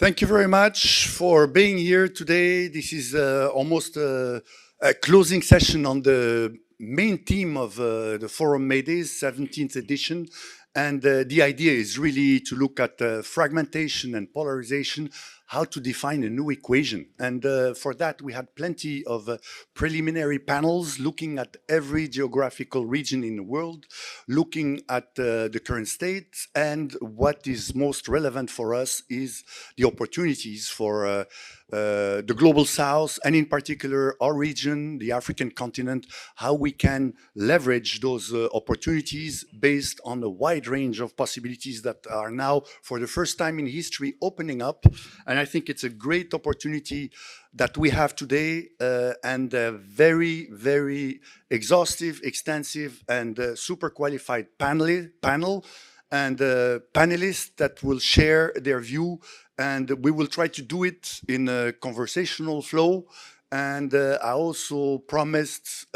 Thank you very much for being here today. This is almost a closing session on the main theme of the Forum MEDays, 17th edition. And the idea is really to look at fragmentation and polarization, how to define a new equation. And for that, we had plenty of preliminary panels looking at every geographical region in the world, looking at the current state, and what is most relevant for us is the opportunities for the global south, and in particular our region, the African continent, how we can leverage those opportunities based on a wide range of possibilities that are now, for the first time in history, opening up. And I think it's a great opportunity that we have today, and a very, very exhaustive, extensive, and super qualified panel and panelists that will share their view, and we will try to do it in a conversational flow. And I also promised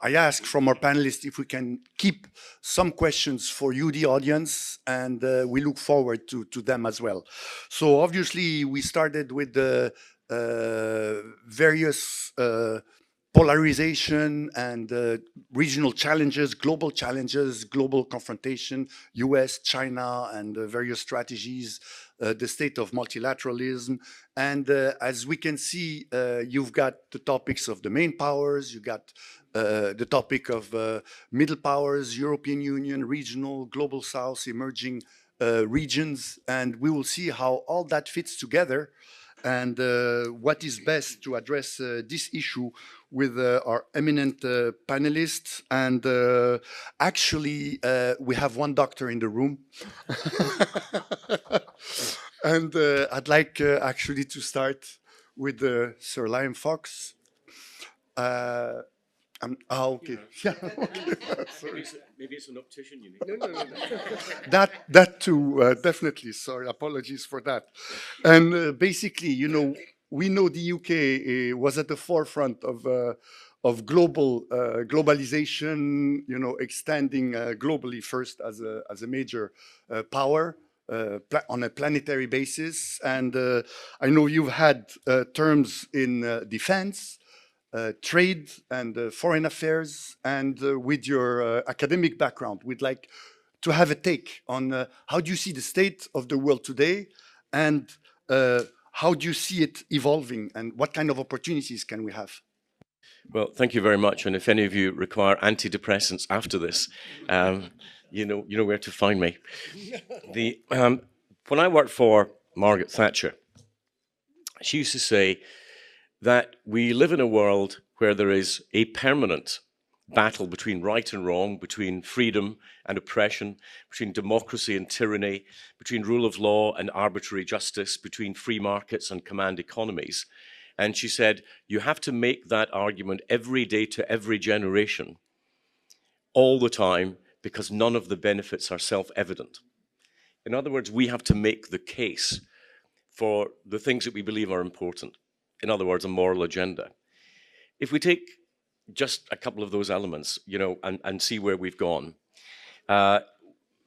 I asked from our panelists if we can keep some questions for you, the audience, and we look forward to them as well. So obviously we started with the various polarization and regional challenges, global confrontation, US, China, and various strategies, the state of multilateralism. And as we can see, you've got the topics of the main powers, you got the topic of middle powers, European Union, regional, global south, emerging regions, and we will see how all that fits together and what is best to address this issue with our eminent panelists. And actually, we have one doctor in the room. And I'd like actually to start with Sir Liam Fox. Okay. Yeah, okay. Maybe it's an optician you need. No. That too, definitely. Sorry, apologies for that. And basically, you know, we know the UK was at the forefront of globalization, you know, extending globally first as a major power on a planetary basis. And I know you've had terms in defense, trade and foreign affairs, and with your academic background, we'd like to have a take on how do you see the state of the world today, and how do you see it evolving, and what kind of opportunities can we have? Well, thank you very much. And if any of you require antidepressants after this, you know where to find me. When I worked for Margaret Thatcher, she used to say that we live in a world where there is a permanent battle between right and wrong, between freedom and oppression, between democracy and tyranny, between rule of law and arbitrary justice, between free markets and command economies. And she said, you have to make that argument every day to every generation, all the time, because none of the benefits are self-evident. In other words, we have to make the case for the things that we believe are important. In other words, a moral agenda. If we take just a couple of those elements, you know, and see where we've gone.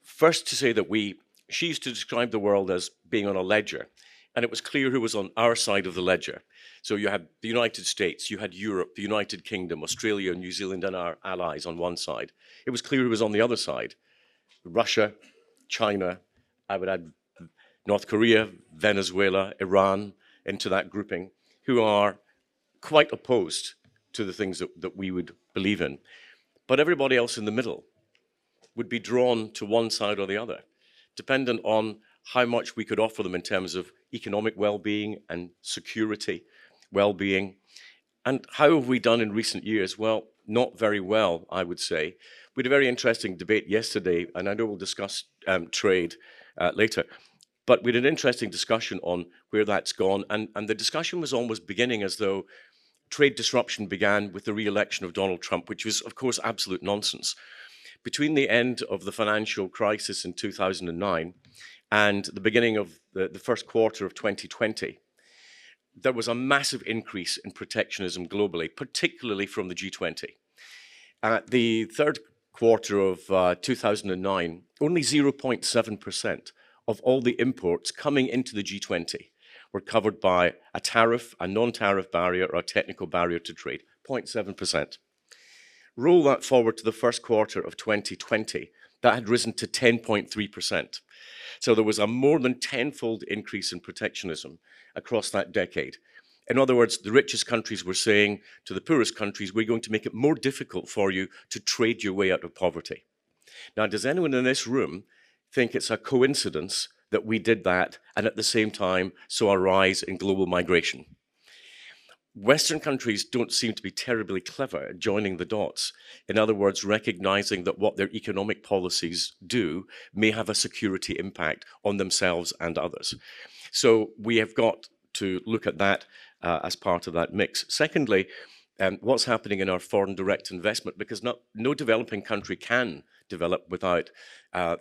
First, to say that she used to describe the world as being on a ledger, and it was clear who was on our side of the ledger. So you had the United States, you had Europe, the United Kingdom, Australia, New Zealand, and our allies on one side. It was clear who was on the other side. Russia, China, I would add North Korea, Venezuela, Iran into that grouping, who are quite opposed to the things that we would believe in. But everybody else in the middle would be drawn to one side or the other, dependent on how much we could offer them in terms of economic well-being and security well-being. And how have we done in recent years? Well, not very well, I would say. We had a very interesting debate yesterday, and I know we'll discuss trade later. But we had an interesting discussion on where that's gone, and the discussion was almost beginning as though trade disruption began with the re-election of Donald Trump, which was, of course, absolute nonsense. Between the end of the financial crisis in 2009 and the beginning of the first quarter of 2020, there was a massive increase in protectionism globally, particularly from the G20. At the third quarter of 2009, only 0.7% of all the imports coming into the G20 were covered by a tariff, a non-tariff barrier, or a technical barrier to trade, 0.7%. Roll that forward to the first quarter of 2020, that had risen to 10.3%. So there was a more than tenfold increase in protectionism across that decade. In other words, the richest countries were saying to the poorest countries, we're going to make it more difficult for you to trade your way out of poverty. Now, does anyone in this room think it's a coincidence that we did that and at the same time saw a rise in global migration? Western countries don't seem to be terribly clever at joining the dots. In other words, recognizing that what their economic policies do may have a security impact on themselves and others. So we have got to look at that as part of that mix. Secondly, what's happening in our foreign direct investment, because no developing country can develop without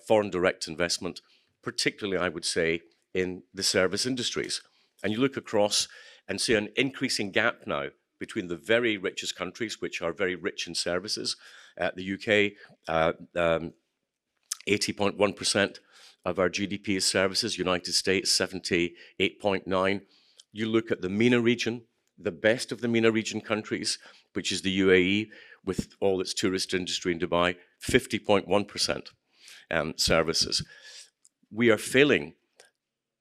foreign direct investment, particularly, I would say, in the service industries. And you look across and see an increasing gap now between the very richest countries, which are very rich in services. The UK, 80.1% of our GDP is services, United States, 78.9%. You look at the MENA region, the best of the MENA region countries, which is the UAE, with all its tourist industry in Dubai, 50.1% services. We are failing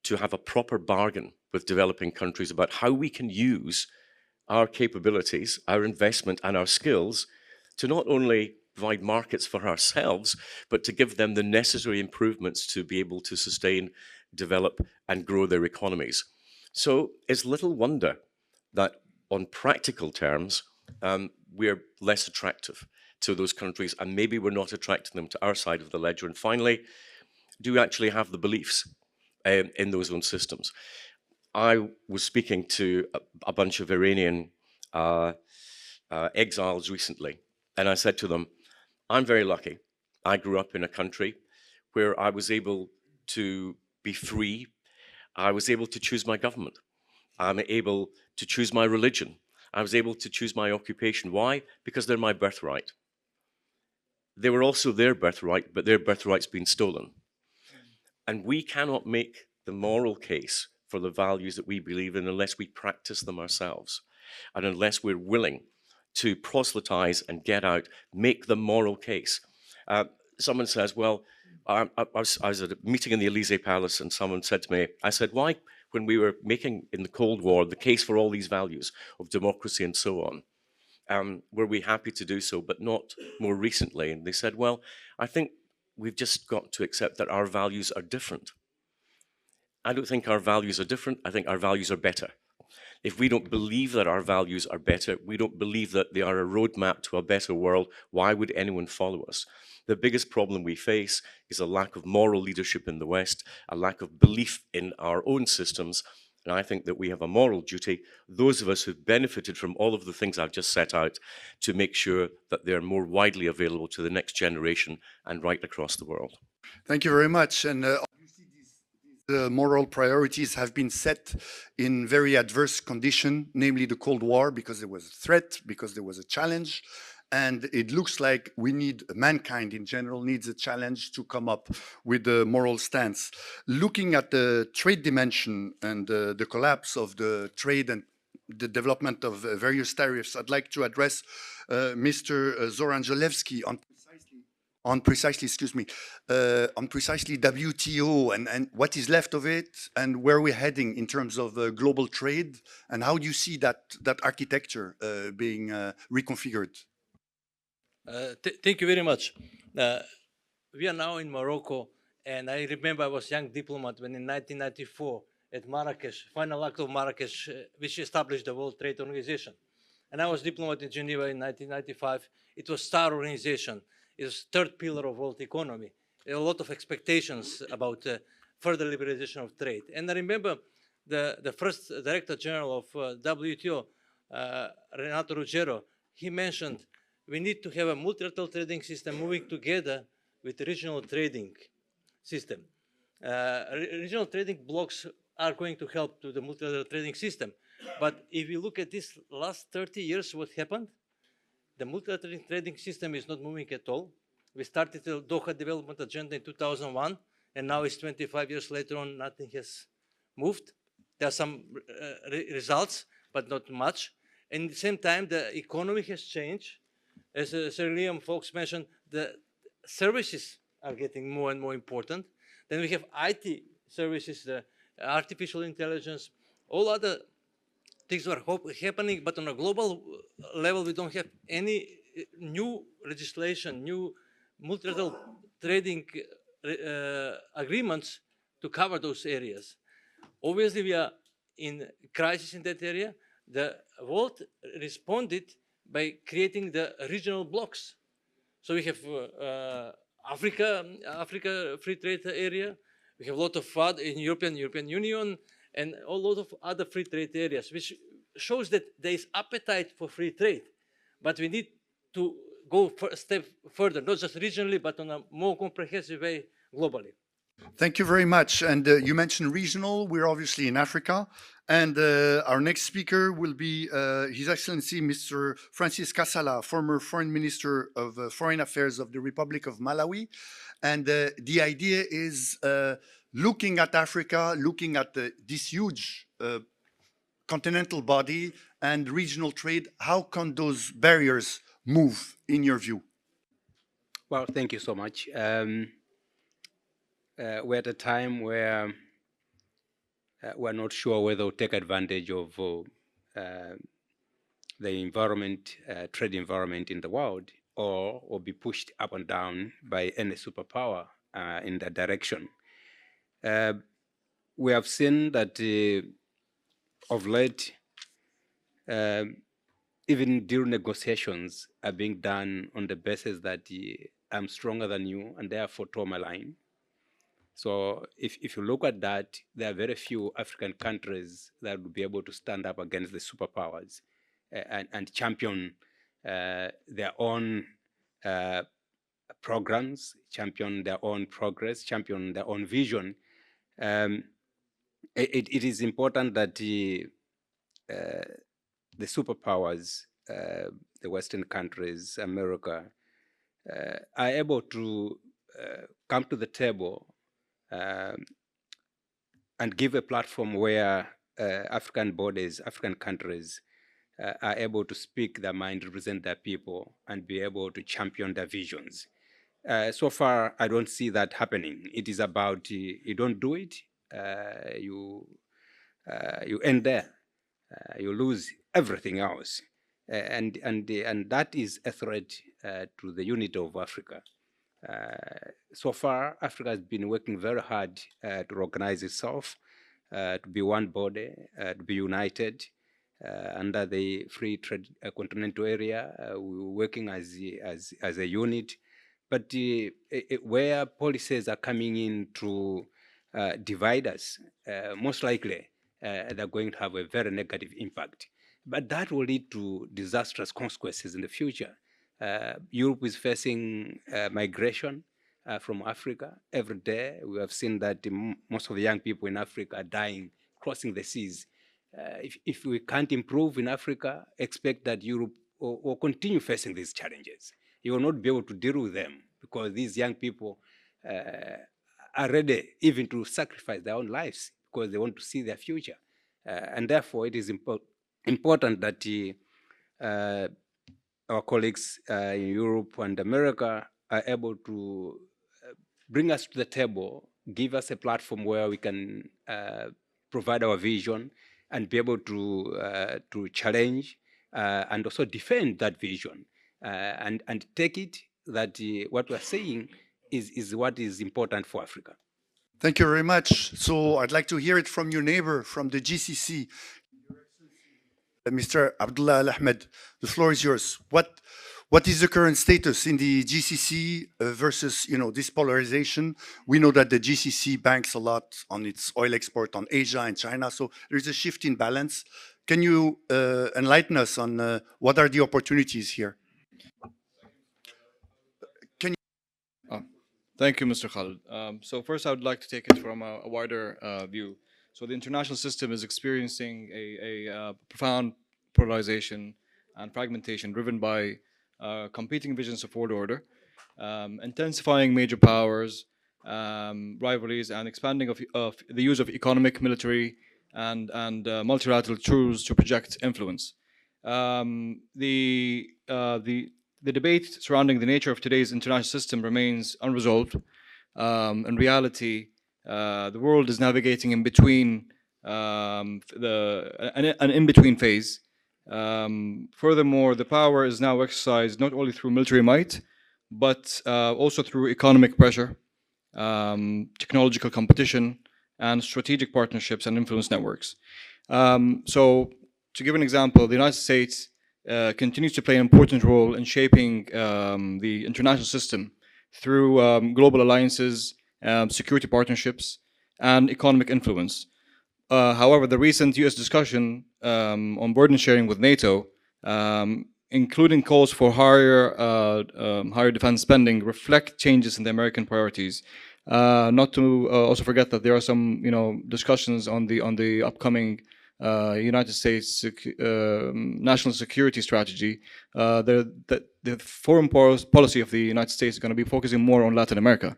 to have a proper bargain with developing countries about how we can use our capabilities, our investment, and our skills to not only provide markets for ourselves, but to give them the necessary improvements to be able to sustain, develop, and grow their economies. So it's little wonder that on practical terms, we're less attractive to those countries, and maybe we're not attracting them to our side of the ledger. And finally, do we actually have the beliefs in those own systems? I was speaking to a bunch of Iranian exiles recently, and I said to them, I'm very lucky. I grew up in a country where I was able to be free. I was able to choose my government. I'm able to choose my religion. I was able to choose my occupation. Why? Because they're my birthright. They were also their birthright, but their birthright's been stolen. And we cannot make the moral case for the values that we believe in unless we practice them ourselves, and unless we're willing to proselytize and get out, make the moral case. Someone says, well, I was at a meeting in the Elysee Palace, and someone said to me, I said, why, when we were making in the Cold War the case for all these values of democracy and so on, were we happy to do so, but not more recently? And they said, well, I think we've just got to accept that our values are different. I don't think our values are different. I think our values are better. If we don't believe that our values are better, we don't believe that they are a roadmap to a better world, why would anyone follow us? The biggest problem we face is a lack of moral leadership in the West, a lack of belief in our own systems. And I think that we have a moral duty, those of us who've benefited from all of the things I've just set out, to make sure that they're more widely available to the next generation and right across the world. Thank you very much. And obviously these moral priorities have been set in very adverse condition, namely the Cold War, because there was a threat, because there was a challenge. And it looks like mankind in general needs a challenge to come up with a moral stance. Looking at the trade dimension and the collapse of the trade and the development of various tariffs, I'd like to address Mr. Zoran-Zalewski on precisely WTO and what is left of it and where we're heading in terms of global trade, and how do you see that architecture being reconfigured? Thank you very much. We are now in Morocco, and I remember I was a young diplomat when in 1994 at Marrakesh, final act of Marrakesh, which established the World Trade Organization. And I was diplomat in Geneva in 1995. It was STAR organization. It was third pillar of world economy. There were a lot of expectations about further liberalization of trade. And I remember the first Director General of WTO, Renato Ruggiero, he mentioned we need to have a multilateral trading system moving together with regional trading system. Regional trading blocks are going to help to the multilateral trading system. But if you look at this last 30 years, what happened? The multilateral trading system is not moving at all. We started the Doha Development Agenda in 2001. and now it's 25 years later on, nothing has moved. There are some results, but not much. And at the same time, the economy has changed. As Sir Liam Fox mentioned, the services are getting more and more important. Then we have IT services, the artificial intelligence, all other things are happening, but on a global level, we don't have any new legislation, new multilateral trading agreements to cover those areas. Obviously, we are in crisis in that area. The world responded by creating the regional blocks. So we have Africa free trade area. We have a lot of FAD in European Union and a lot of other free trade areas, which shows that there is appetite for free trade. But we need to go a step further, not just regionally, but on a more comprehensive way globally. Thank you very much. And you mentioned regional. We're obviously in Africa. And our next speaker will be His Excellency Mr. Francis Kasala, former Foreign Minister of Foreign Affairs of the Republic of Malawi. And the idea is looking at Africa, looking at this huge continental body and regional trade, how can those barriers move in your view? Well, thank you so much. We're at a time where we're not sure whether we'll take advantage of the environment, trade environment in the world, or will be pushed up and down by any superpower in that direction. We have seen that of late, even during negotiations are being done on the basis that I'm stronger than you and therefore toe my line. So if you look at that, there are very few African countries that would be able to stand up against the superpowers and champion their own programs, champion their own progress, champion their own vision. It is important that the superpowers, the Western countries, America, are able to come to the table and give a platform where African bodies, African countries are able to speak their mind, represent their people, and be able to champion their visions. So far, I don't see that happening. It is about you don't do it, you end there, you lose everything else, and that is a threat to the unity of Africa. So far, Africa has been working very hard to organize itself, to be one body, to be united under the free trade continental area. We're working as a unit, but where policies are coming in to divide us, most likely they're going to have a very negative impact. But that will lead to disastrous consequences in the future. Europe is facing migration from Africa every day. We have seen that most of the young people in Africa are dying crossing the seas. If we can't improve in Africa, expect that Europe will continue facing these challenges. You will not be able to deal with them because these young people are ready even to sacrifice their own lives because they want to see their future. And therefore, it is important that our colleagues in Europe and America are able to bring us to the table, give us a platform where we can provide our vision and be able to challenge and also defend that vision and take it that what we're saying is what is important for Africa. Thank you very much. So I'd like to hear it from your neighbor from the GCC. Mr. Abdullah Al Ahmed, the floor is yours. What is the current status in the GCC versus this polarization? We know that the GCC banks a lot on its oil export on Asia and China, so there's a shift in balance. Can you enlighten us on what are the opportunities here? Thank you, Mr. Khalid. So first, I would like to take it from a wider view. So the international system is experiencing a profound polarization and fragmentation driven by competing visions of world order, intensifying major powers, rivalries and expanding of the use of economic, military, and multilateral tools to project influence. The debate surrounding the nature of today's international system remains unresolved. In reality, the world is navigating in between an in-between phase. Furthermore, the power is now exercised not only through military might, but also through economic pressure, technological competition, and strategic partnerships and influence networks. So, to give an example, the United States continues to play an important role in shaping the international system through global alliances, security partnerships, and economic influence. However, the recent US discussion on burden sharing with NATO, including calls for higher defense spending, reflect changes in the American priorities. Not to also forget that there are some discussions on the upcoming United States national security strategy. The foreign policy of the United States is going to be focusing more on Latin America.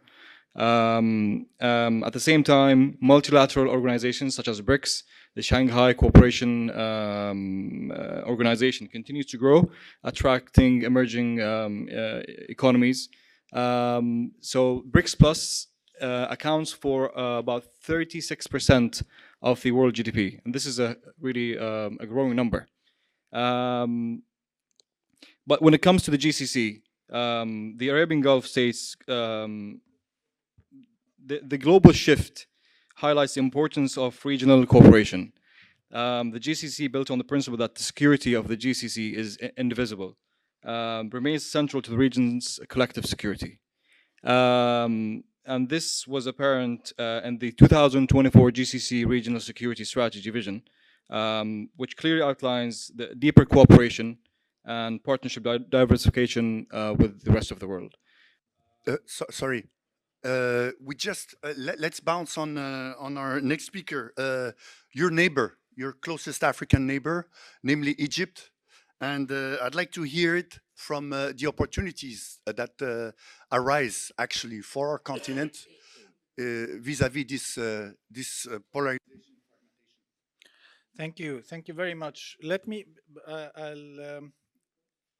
At the same time, multilateral organizations such as BRICS, the Shanghai Cooperation Organization, continues to grow, attracting emerging economies. So BRICS Plus accounts for about 36% of the world GDP, and this is a really a growing number. But when it comes to the GCC, the Arabian Gulf states, the global shift highlights the importance of regional cooperation. The GCC, built on the principle that the security of the GCC is indivisible, remains central to the region's collective security. And this was apparent in the 2024 GCC Regional Security Strategy Vision, which clearly outlines the deeper cooperation and partnership diversification with the rest of the world. Sorry. We just let's bounce on our next speaker. Your neighbor, your closest African neighbor, namely Egypt, and I'd like to hear it from the opportunities that arise actually for our continent vis-à-vis this polarization. Thank you very much. Let me.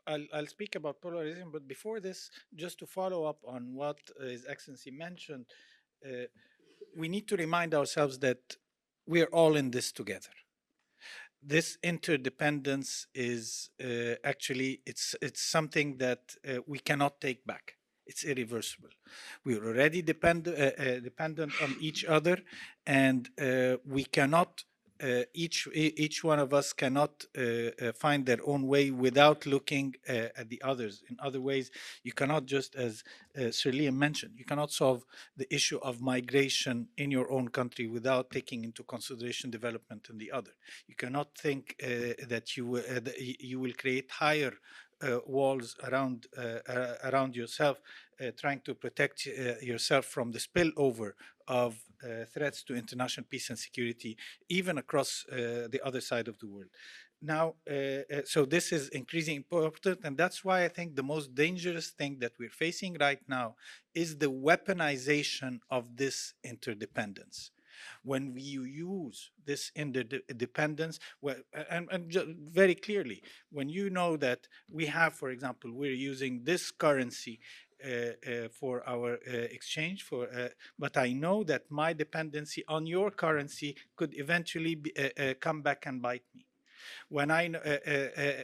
I'll speak about polarism, but before this, just to follow up on what His Excellency mentioned, we need to remind ourselves that we're all in this together. This interdependence is actually it's something that we cannot take back. It's irreversible. We're already dependent on each other, and we cannot. Each one of us cannot find their own way without looking at the others. In other ways, you cannot just, as Sir Liam mentioned, you cannot solve the issue of migration in your own country without taking into consideration development in the other. You cannot think that you will create higher walls around yourself, trying to protect yourself from the spillover of threats to international peace and security, even across the other side of the world. Now, so this is increasingly important, and that's why I think the most dangerous thing that we're facing right now is the weaponization of this interdependence. When we use this interdependence, and very clearly, when you know that we have, for example, we're using this currency for our exchange, but I know that my dependency on your currency could eventually come back and bite me. When I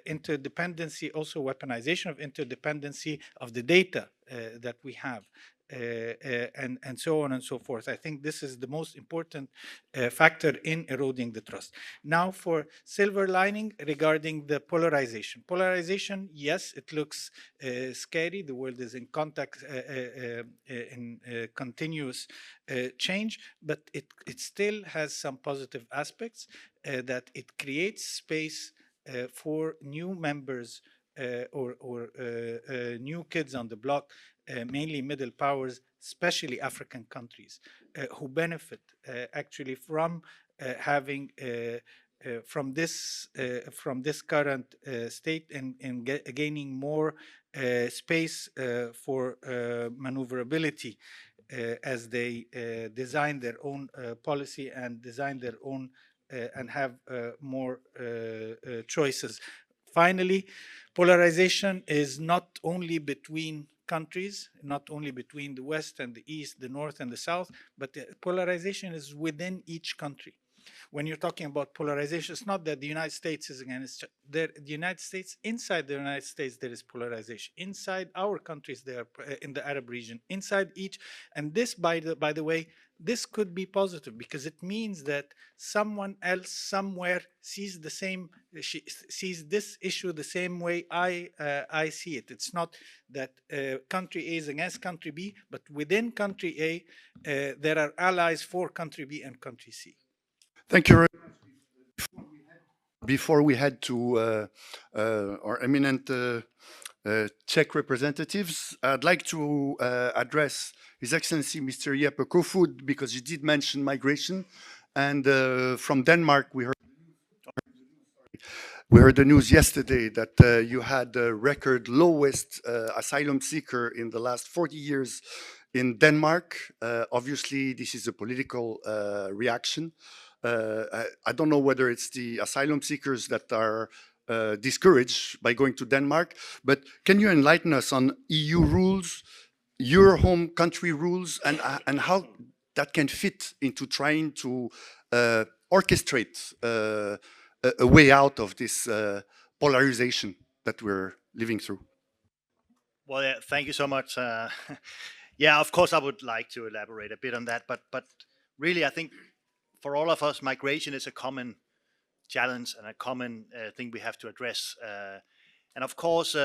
interdependency, also weaponization of interdependency of the data that we have, and so on and so forth. I think this is the most important factor in eroding the trust. Now, for silver lining regarding the polarization. Polarization, yes, it looks scary. The world is in contact, in continuous change, but it still has some positive aspects, that it creates space for new members or new kids on the block, mainly middle powers, especially African countries, who benefit actually from having from this current state and gaining more space for maneuverability as they design their own policy and design their own and have more choices. Finally, polarization is not only between countries, not only between the West and the East, the North and the South, but the polarization is within each country. When you're talking about polarization, it's not that the United States is against the United States. Inside the United States, there is polarization. Inside our countries, there in the Arab region, inside each, and this, by the way, this could be positive because it means that someone else somewhere sees the same, sees this issue the same way I see it. It's not that country A is against country B, but within country A, there are allies for country B and country C. Thank you very much. Before we head to our eminent Czech representatives, I'd like to address His Excellency Mr. Jeppe Kofod, because he did mention migration. And from Denmark, we heard the news yesterday that you had the record lowest asylum seeker in the last 40 years in Denmark. Obviously, this is a political reaction. I don't know whether it's the asylum seekers that are discouraged by going to Denmark, but can you enlighten us on EU rules, your home country rules, and how that can fit into trying to orchestrate a way out of this polarization that we're living through? Well, yeah, thank you so much. Yeah, of course, I would like to elaborate a bit on that, but really, I think for all of us, migration is a common challenge and a common thing we have to address. And of course,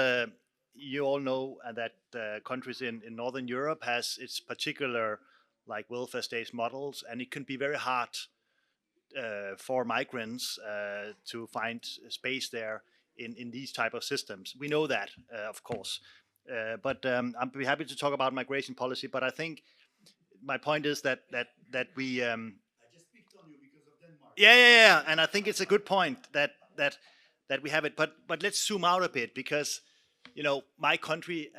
you all know that countries in Northern Europe has its particular like welfare state models, and it can be very hard for migrants to find space there in these type of systems. We know that, of course. But I'd be happy to talk about migration policy. But I think my point is that we yeah, and I think it's a good point that we have it. But let's zoom out a bit, because my country.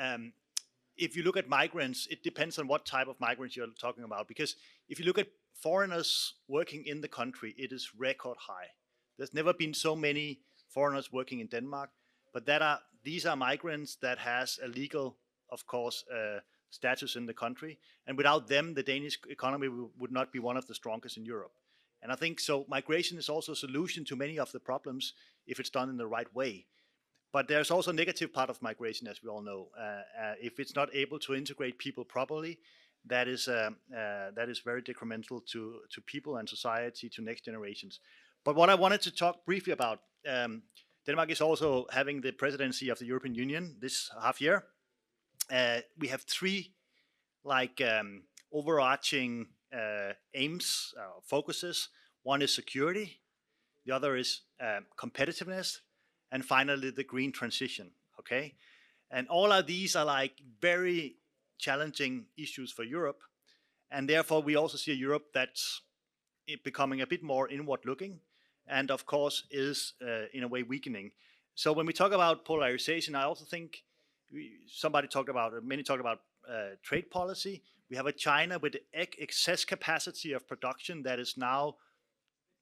If you look at migrants, it depends on what type of migrants you're talking about. Because if you look at foreigners working in the country, it is record high. There's never been so many foreigners working in Denmark. But these are migrants that has a legal, of course, status in the country. And without them, the Danish economy would not be one of the strongest in Europe. And I think so migration is also a solution to many of the problems if it's done in the right way. But there's also a negative part of migration, as we all know. If it's not able to integrate people properly, that is very detrimental to people and society, to next generations. But what I wanted to talk briefly about, Denmark is also having the presidency of the European Union this half year. We have three overarching aims, focuses. One is security, the other is competitiveness, and finally the green transition. Okay, and all of these are like very challenging issues for Europe, and therefore we also see a Europe that's becoming a bit more inward looking, and of course is in a way weakening. So when we talk about polarization, I also think many talk about trade policy. We have a China with excess capacity of production that is now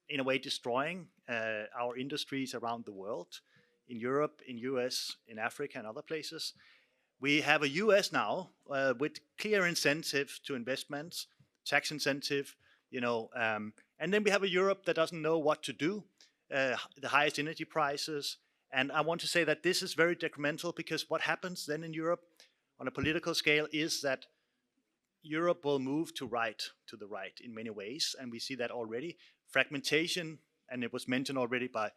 in a way destroying our industries around the world, in Europe, in US, in Africa and other places. We have a US now with clear incentives to investments, tax incentive, and then we have a Europe that doesn't know what to do, the highest energy prices. And I want to say that this is very detrimental, because what happens then in Europe on a political scale is that Europe will move to the right in many ways, and we see that already. Fragmentation, and it was mentioned already by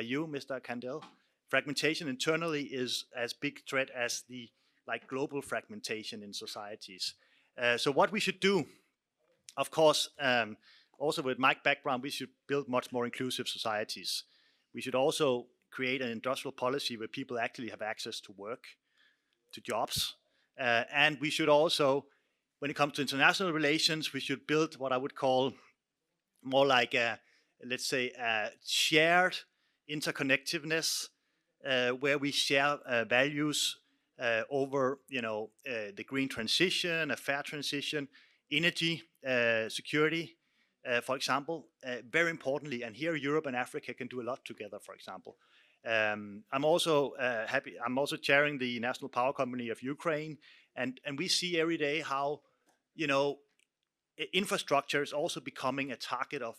you, Mr. Kandel. Fragmentation internally is as big threat as the global fragmentation in societies. So what we should do, of course, also with my background, we should build much more inclusive societies. We should also create an industrial policy where people actually have access to work, to jobs, and we should also, when it comes to international relations, we should build what I would call more like let's say, shared interconnectiveness, where we share values over, the green transition, a fair transition, energy security, for example, very importantly, and here Europe and Africa can do a lot together, for example. I'm also happy, I'm also chairing the National Power Company of Ukraine, and we see every day how, you know, infrastructure is also becoming a target of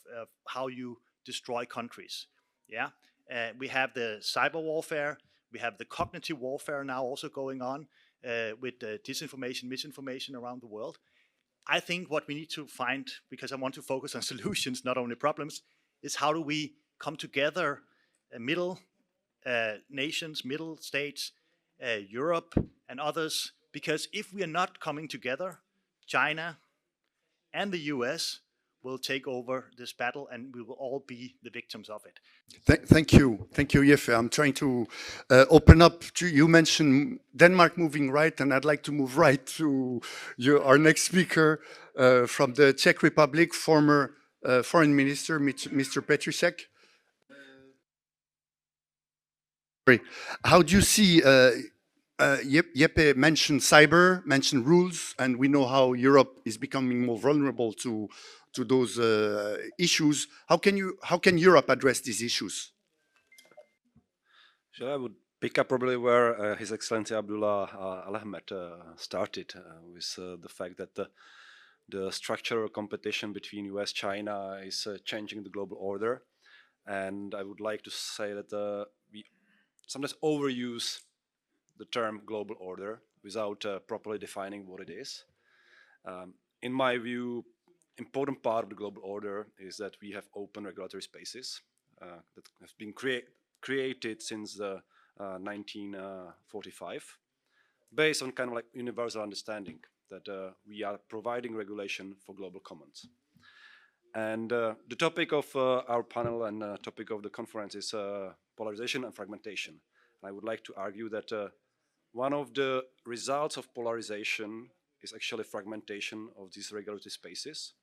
how you destroy countries. Yeah, we have the cyber warfare, we have the cognitive warfare now also going on with disinformation, misinformation around the world. I think what we need to find, because I want to focus on solutions, not only problems, is how do we come together, middle nations, middle states, Europe and others, because if we are not coming together, China and the US will take over this battle and we will all be the victims of it. Thank you, Jeppe. I'm trying to open up to, you mentioned Denmark moving right, and I'd like to move right to our next speaker from the Czech Republic, former Foreign Minister, Mr. Petříček. How do you see, Jeppe mentioned cyber, mentioned rules, and we know how Europe is becoming more vulnerable to those issues. How can Europe address these issues? So I would pick up probably where His Excellency Abdullah Al-Ahmed started with the fact that the structural competition between US China is changing the global order. And I would like to say that we sometimes overuse the term global order without properly defining what it is. In my view, important part of the global order is that we have open regulatory spaces that have been created since 1945, based on kind of like universal understanding that we are providing regulation for global commons. And the topic of our panel and topic of the conference is polarization and fragmentation. And I would like to argue that one of the results of polarization is actually fragmentation of these regulatory spaces.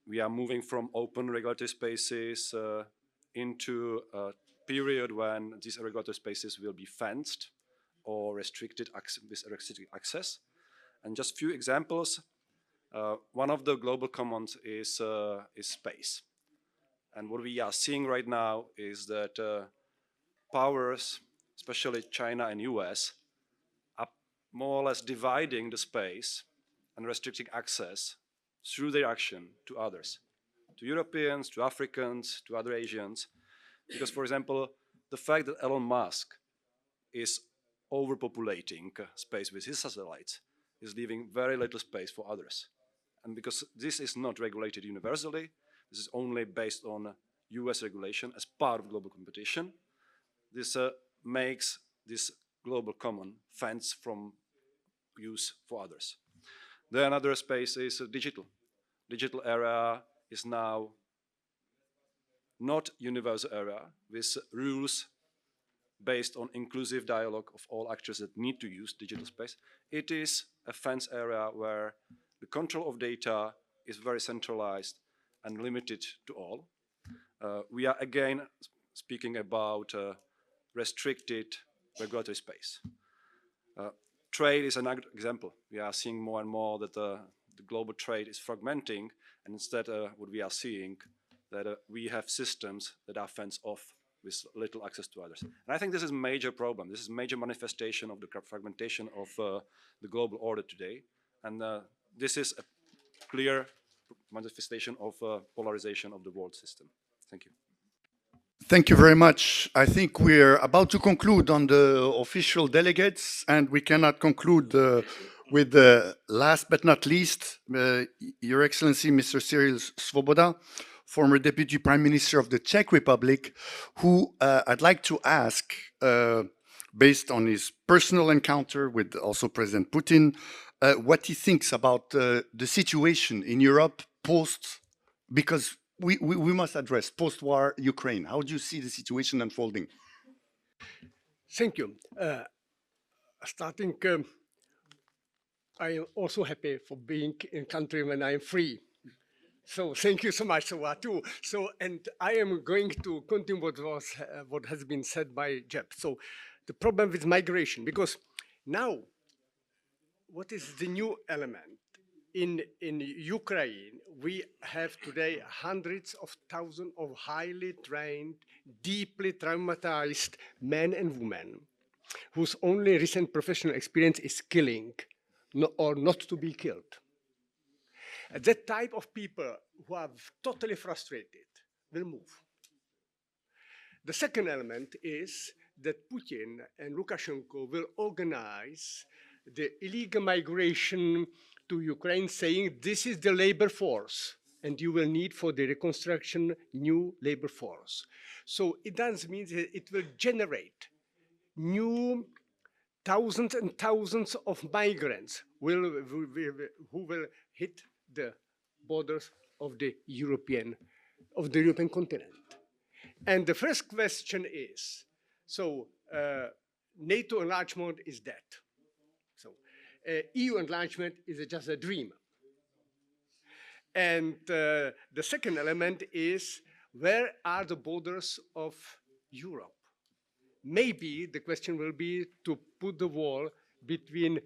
We are moving from open regulatory spaces into a period when these regulatory spaces will be fenced or restricted with restricted access. And just few examples. One of the global commons is space. And what we are seeing right now is that powers, especially China and US, are more or less dividing the space and restricting access through their action to others, to Europeans, to Africans, to other Asians. Because, for example, the fact that Elon Musk is overpopulating space with his satellites is leaving very little space for others. And because this is not regulated universally, this is only based on US regulation as part of global competition, this makes this global common fence from use for others. Then another space is digital. Digital era is now not universal era with rules based on inclusive dialogue of all actors that need to use digital space. It is a fence area where the control of data is very centralized and limited to all. We are again speaking about restricted regulatory space. Trade is another example. We are seeing more and more that the global trade is fragmenting, and instead what we are seeing that we have systems that are fenced off with little access to others. And I think this is a major problem. This is a major manifestation of the fragmentation of the global order today. And this is a clear manifestation of polarization of the world system. Thank you. Thank you very much. I think we're about to conclude on the official delegates, and we cannot conclude with the last but not least, Your Excellency, Mr. Cyril Svoboda, former Deputy Prime Minister of the Czech Republic, who I'd like to ask, based on his personal encounter with also President Putin, what he thinks about the situation in Europe post, because we must address post-war Ukraine. How do you see the situation unfolding? Thank you. Starting, I am also happy for being in a country when I am free. So thank you so much, Watu. So, and I am going to continue what has been said by Jeb. So the problem with migration, because now, what is the new element? in Ukraine, we have today hundreds of thousands of highly trained, deeply traumatized men and women whose only recent professional experience is killing or not to be killed. That type of people who are totally frustrated will move. The second element is that Putin and Lukashenko will organize the illegal migration to Ukraine, saying this is the labor force and you will need for the reconstruction new labor force. So it does mean that it will generate new thousands and thousands of migrants who will hit the borders of the European continent. And the first question is, so NATO enlargement is dead. So EU enlargement is just a dream. And the second element is, where are the borders of Europe? Maybe the question will be to put the wall between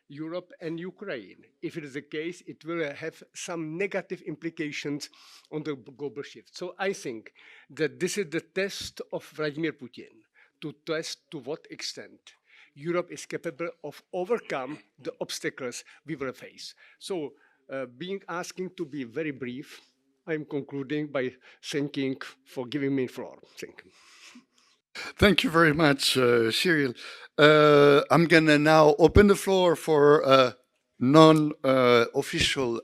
Europe and Ukraine. If it is the case, it will have some negative implications on the global shift. So I think that this is the test of Vladimir Putin, to test to what extent Europe is capable of overcome the obstacles we will face. So asking to be very brief, I'm concluding by thanking for giving me the floor. Thank you. Thank you very much, Cyril. I'm going to now open the floor for non-official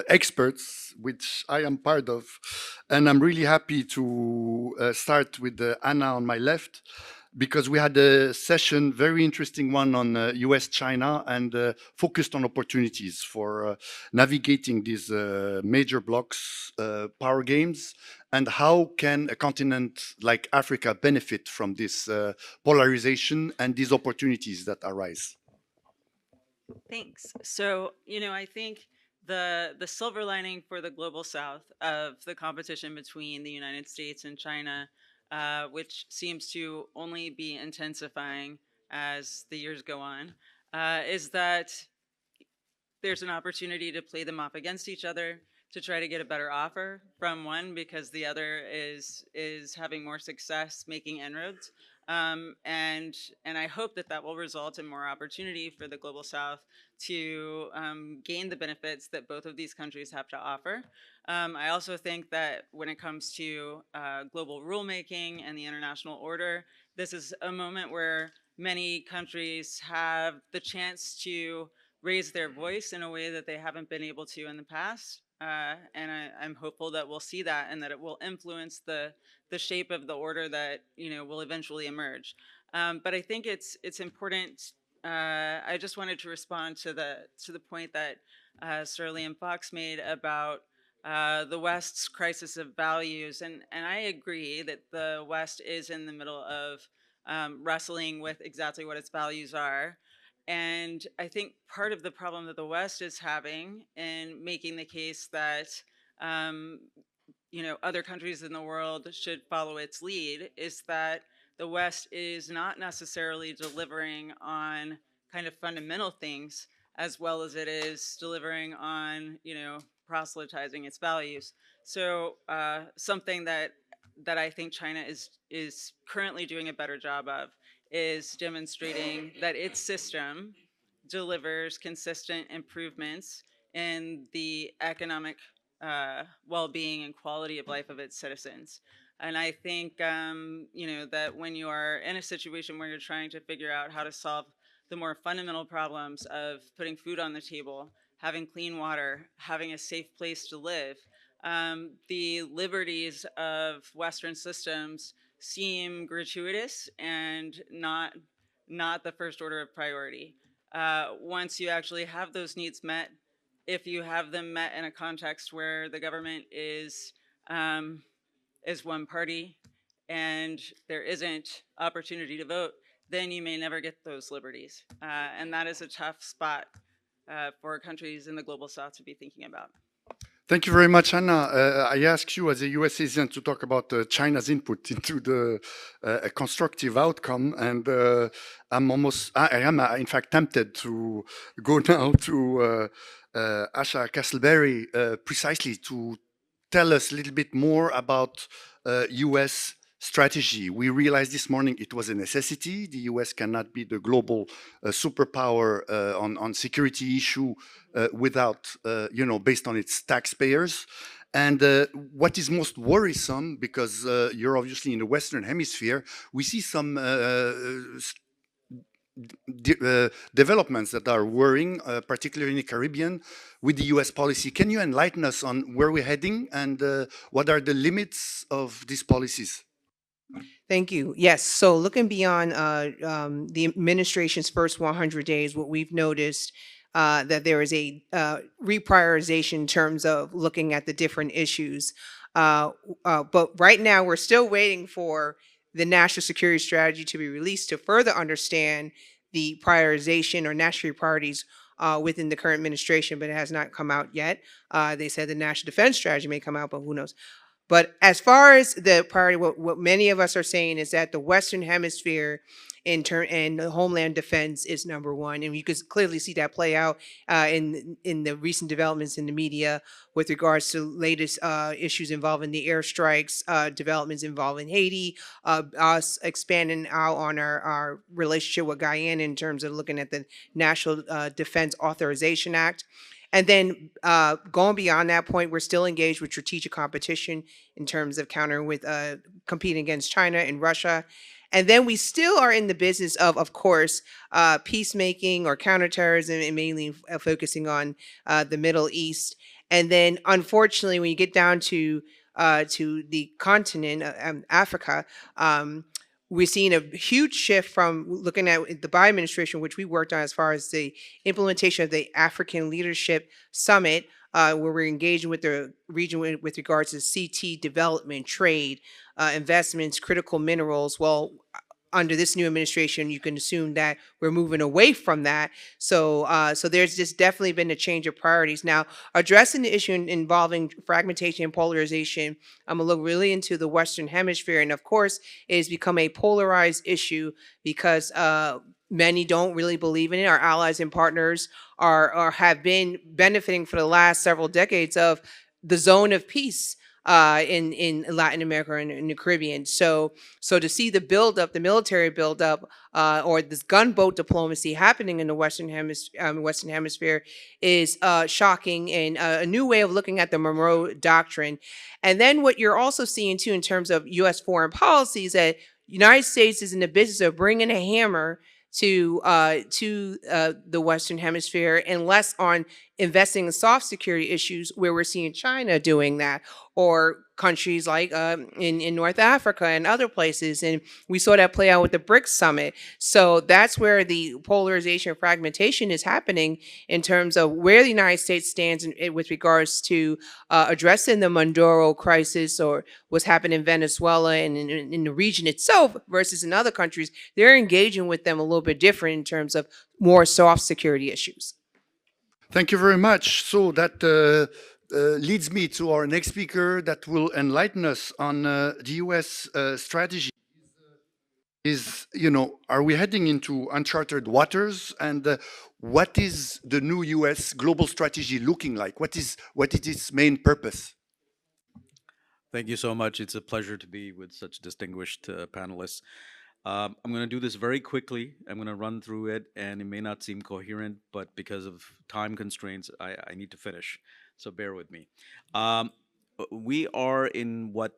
experts, which I am part of. And I'm really happy to start with Anna on my left, because we had a session, very interesting one on US-China, and focused on opportunities for navigating these major blocks, power games, and how can a continent like Africa benefit from this polarization and these opportunities that arise? Thanks. So, I think the silver lining for the global south of the competition between the United States and China, which seems to only be intensifying as the years go on, is that there's an opportunity to play them off against each other, to try to get a better offer from one because the other is having more success making inroads. And I hope that will result in more opportunity for the global south to gain the benefits that both of these countries have to offer. I also think that when it comes to global rulemaking and the international order, this is a moment where many countries have the chance to raise their voice in a way that they haven't been able to in the past. And I'm hopeful that we'll see that and that it will influence the shape of the order that will eventually emerge. But I think it's important. I just wanted to respond to the point that Sir Liam Fox made about the West's crisis of values, and I agree that the West is in the middle of wrestling with exactly what its values are. And I think part of the problem that the West is having in making the case that other countries in the world should follow its lead is that the West is not necessarily delivering on kind of fundamental things as well as it is delivering on proselytizing its values. So something that I think China is currently doing a better job of is demonstrating that its system delivers consistent improvements in the economic well-being and quality of life of its citizens. And I think, that when you are in a situation where you're trying to figure out how to solve the more fundamental problems of putting food on the table, having clean water, having a safe place to live, the liberties of Western systems seem gratuitous and not the first order of priority. Once you actually have those needs met, if you have them met in a context where the government is one party and there isn't opportunity to vote, then you may never get those liberties. And that is a tough spot for countries in the global south to be thinking about. Thank you very much, Anna. I asked you as a US citizen to talk about China's input into the a constructive outcome, and I am in fact tempted to go now to Asha Castleberry precisely to tell us a little bit more about US strategy. We realized this morning it was a necessity. The US cannot be the global superpower on security issue without, based on its taxpayers. And what is most worrisome, because you're obviously in the Western Hemisphere, we see some developments that are worrying, particularly in the Caribbean, with the US policy. Can you enlighten us on where we're heading and what are the limits of these policies? Thank you. Yes. So looking beyond the administration's first 100 days, what we've noticed that there is a reprioritization in terms of looking at the different issues. But right now, we're still waiting for the national security strategy to be released to further understand the prioritization or national priorities within the current administration, but it has not come out yet. They said the national defense strategy may come out, but who knows? But as far as the priority, what many of us are saying is that the Western Hemisphere and the homeland defense is number one, and you could clearly see that play out in the recent developments in the media with regards to latest issues involving the airstrikes, developments involving Haiti, us expanding out on our relationship with Guyana in terms of looking at the National Defense Authorization Act. And then going beyond that point, we're still engaged with strategic competition in terms of countering with competing against China and Russia. And then we still are in the business of course, peacemaking or counterterrorism, and mainly focusing on the Middle East. And then, unfortunately, when you get down to the continent, Africa, we're seeing a huge shift from looking at the Biden administration, which we worked on as far as the implementation of the African Leadership Summit, where we're engaging with the region with regards to CT development, trade, investments, critical minerals. Well, under this new administration, you can assume that we're moving away from that. So, so there's just definitely been a change of priorities. Now, addressing the issue involving fragmentation and polarization, I'm gonna look really into the Western Hemisphere, and of course, it has become a polarized issue because many don't really believe in it. Our allies and partners are have been benefiting for the last several decades of the zone of peace in Latin America and in the Caribbean. So to see the buildup, the military buildup, or this gunboat diplomacy happening in the Western Hemisphere is shocking and a new way of looking at the Monroe Doctrine. And then what you're also seeing too in terms of U.S. foreign policy is that United States is in the business of bringing a hammer to the Western Hemisphere and less on investing in soft security issues, where we're seeing China doing that, or countries like in North Africa and other places. And we saw that play out with the BRICS summit. So that's where the polarization and fragmentation is happening in terms of where the United States stands with regards to addressing the Maduro crisis or what's happened in Venezuela and in the region itself versus in other countries. They're engaging with them a little bit different in terms of more soft security issues. Thank you very much. So that leads me to our next speaker that will enlighten us on the US strategy. Are we heading into uncharted waters? And what is the new US global strategy looking like? What is its main purpose? Thank you so much. It's a pleasure to be with such distinguished panelists. I'm going to do this very quickly. I'm going to run through it, and it may not seem coherent, but because of time constraints, I need to finish. So bear with me. We are in what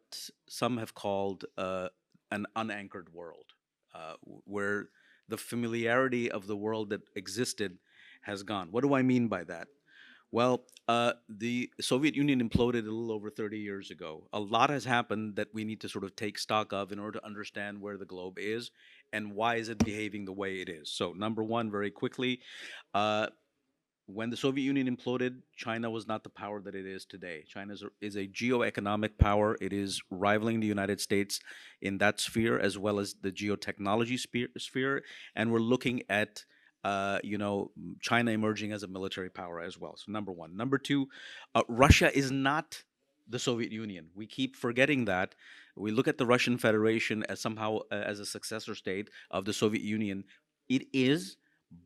some have called an unanchored world, where the familiarity of the world that existed has gone. What do I mean by that? Well, the Soviet Union imploded a little over 30 years ago. A lot has happened that we need to sort of take stock of in order to understand where the globe is and why is it behaving the way it is. So number one, very quickly, when the Soviet Union imploded, China was not the power that it is today. China is a geoeconomic power. It is rivaling the United States in that sphere as well as the geotechnology sphere. And we're looking at China emerging as a military power as well. So number one. Number two, Russia is not the Soviet Union. We keep forgetting that. We look at the Russian Federation as somehow as a successor state of the Soviet Union. It is,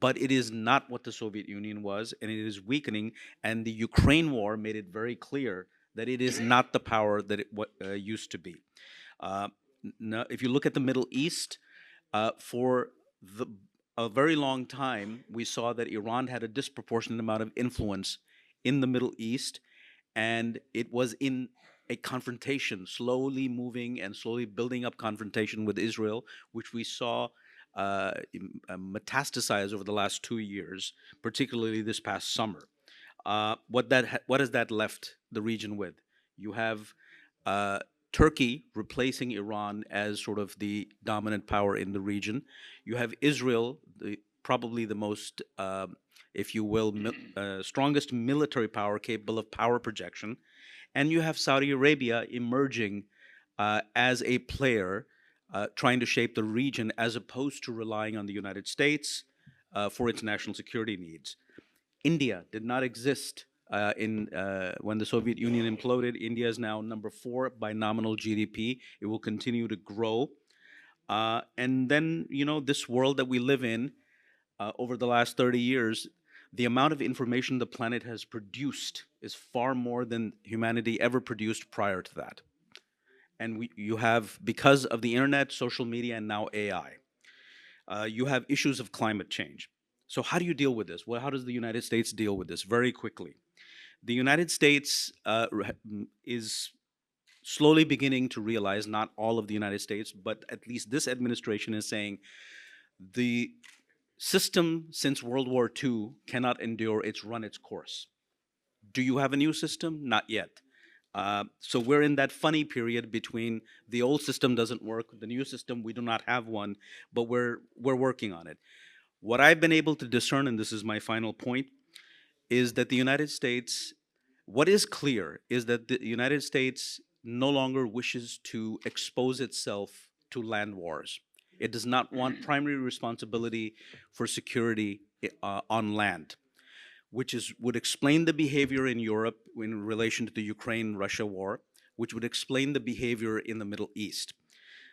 but it is not what the Soviet Union was, and it is weakening. And the Ukraine war made it very clear that it is not the power that it used to be. Now, if you look at the Middle East, for a very long time, we saw that Iran had a disproportionate amount of influence in the Middle East, and it was in a confrontation, slowly moving and slowly building up confrontation with Israel, which we saw metastasize over the last 2 years, particularly this past summer. What has that left the region with? You have Turkey replacing Iran as sort of the dominant power in the region. You have Israel, probably the most, if you will, strongest military power capable of power projection. And you have Saudi Arabia emerging as a player trying to shape the region as opposed to relying on the United States for its national security needs. India did not exist when the Soviet Union imploded. India is now number 4 by nominal GDP. It will continue to grow. And then, this world that we live in over the last 30 years, the amount of information the planet has produced is far more than humanity ever produced prior to that. And you have, because of the internet, social media, and now AI, you have issues of climate change. So how do you deal with this? Well, how does the United States deal with this? Very quickly. The United States is slowly beginning to realize, not all of the United States, but at least this administration is saying the system since World War II cannot endure. It's run its course. Do you have a new system? Not yet. So we're in that funny period between the old system doesn't work, the new system, we do not have one, but we're working on it. What I've been able to discern, and this is my final point, is that the United States, what is clear is that the United States no longer wishes to expose itself to land wars. It does not want primary responsibility for security on land, which would explain the behavior in Europe in relation to the Ukraine-Russia war, which would explain the behavior in the Middle East.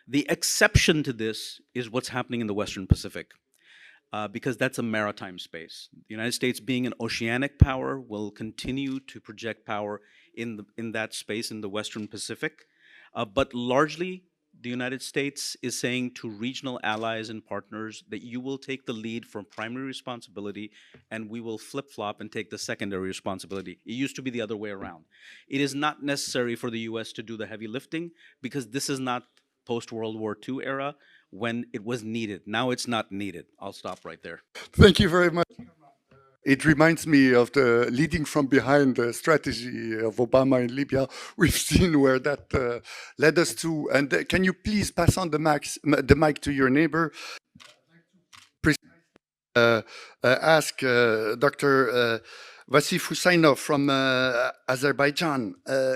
The exception to this is what's happening in the Western Pacific, because that's a maritime space. The United States, being an oceanic power, will continue to project power in that space in the Western Pacific, but largely the United States is saying to regional allies and partners that you will take the lead from primary responsibility and we will flip-flop and take the secondary responsibility. It used to be the other way around. It is not necessary for the US to do the heavy lifting because this is not post-World War II era when it was needed. Now it's not needed. I'll stop right there. Thank you very much. It reminds me of the leading from behind strategy of Obama in Libya. We've seen where that led us to. And can you please pass on the mic to your neighbor? Ask Dr. Vasif Husainov from Azerbaijan.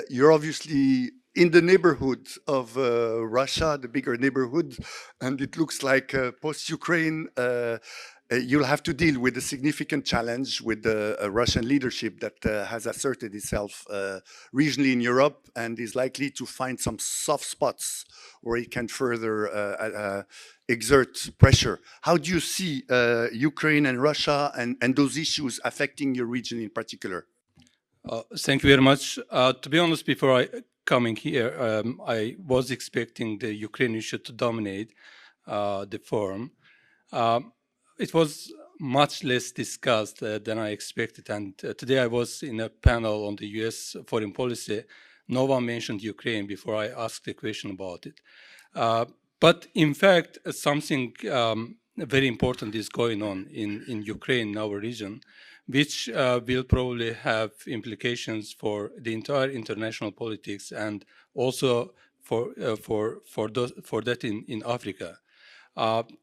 You're obviously in the neighborhood of Russia, the bigger neighborhood, and it looks like post-Ukraine, you'll have to deal with a significant challenge with the Russian leadership that has asserted itself regionally in Europe and is likely to find some soft spots where it can further exert pressure. How do you see Ukraine and Russia and those issues affecting your region in particular? Thank you very much. To be honest, before coming here, I was expecting the Ukraine issue to dominate the forum. It was much less discussed than I expected. And today I was in a panel on the US foreign policy. No one mentioned Ukraine before I asked a question about it. But in fact, something very important is going on in Ukraine, in our region, which will probably have implications for the entire international politics and also for that in Africa.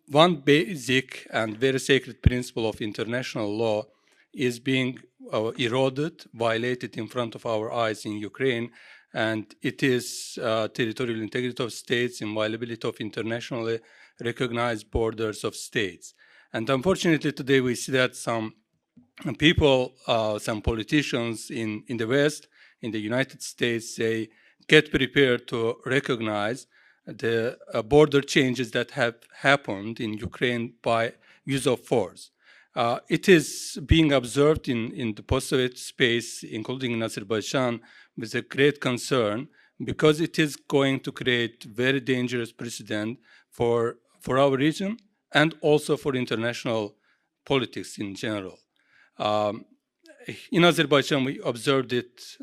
One basic and very sacred principle of international law is being eroded, violated in front of our eyes in Ukraine, and it is territorial integrity of states, inviolability of internationally recognized borders of states. And unfortunately, today we see that some people, some politicians in the West, in the United States, they get prepared to recognize the border changes that have happened in Ukraine by use of force. It is being observed in the post-Soviet space, including in Azerbaijan, with a great concern, because it is going to create very dangerous precedent for our region and also for international politics in general. In Azerbaijan, we observed it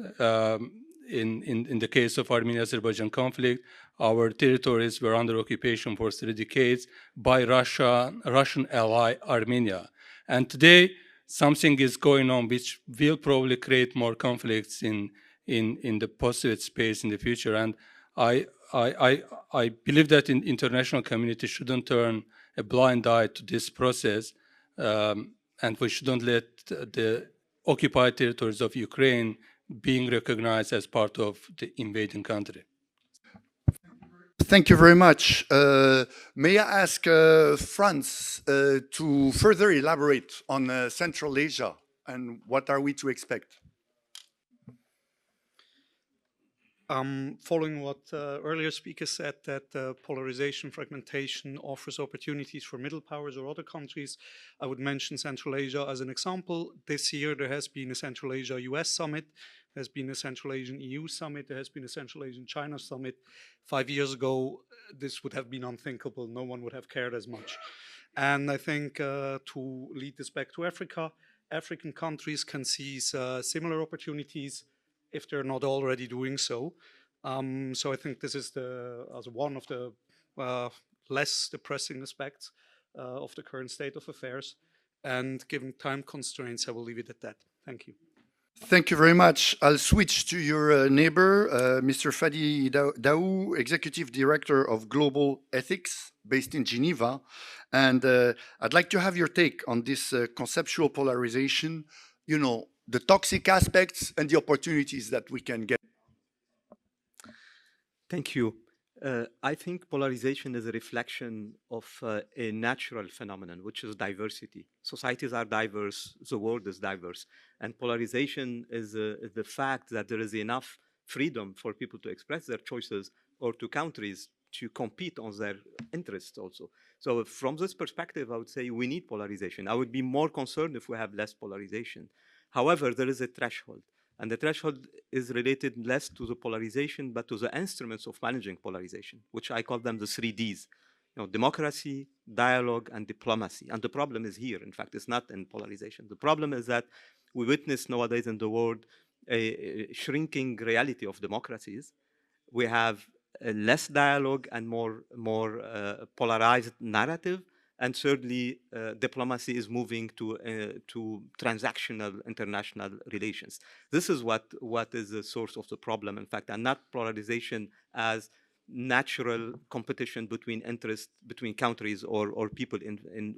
in the case of Armenia-Azerbaijan conflict. Our territories were under occupation for 3 decades by Russian ally Armenia. And today, something is going on which will probably create more conflicts in the post-Soviet space in the future. And I believe that the international community shouldn't turn a blind eye to this process, and we shouldn't let the occupied territories of Ukraine being recognized as part of the invading country. Thank you very much. May I ask Franz to further elaborate on Central Asia and what are we to expect? Following what earlier speakers said, that polarization, fragmentation offers opportunities for middle powers or other countries, I would mention Central Asia as an example. This year there has been a Central Asia-US summit, there has been a Central Asian EU summit, there has been a Central Asian China summit. 5 years ago, this would have been unthinkable. No one would have cared as much. And I think to lead this back to Africa, African countries can seize similar opportunities if they're not already doing so. So I think this is one of the less depressing aspects of the current state of affairs. And given time constraints, I will leave it at that. Thank you. Thank you very much. I'll switch to your neighbor, Mr. Fadi Daou, Executive Director of Global Ethics, based in Geneva. And I'd like to have your take on this conceptual polarization, you know, the toxic aspects and the opportunities that we can get. Thank you. I think polarization is a reflection of a natural phenomenon, which is diversity. Societies are diverse, the world is diverse, and polarization is the fact that there is enough freedom for people to express their choices or to countries to compete on their interests also. So from this perspective, I would say we need polarization. I would be more concerned if we have less polarization. However, there is a threshold. And the threshold is related less to the polarization, but to the instruments of managing polarization, which I call them the 3 Ds. You know, democracy, dialogue, and diplomacy. And the problem is here. In fact, it's not in polarization. The problem is that we witness nowadays in the world a shrinking reality of democracies. We have less dialogue and more polarized narrative. And thirdly, diplomacy is moving to transactional international relations. This is what is the source of the problem, in fact, and not polarization as natural competition between interests, between countries or people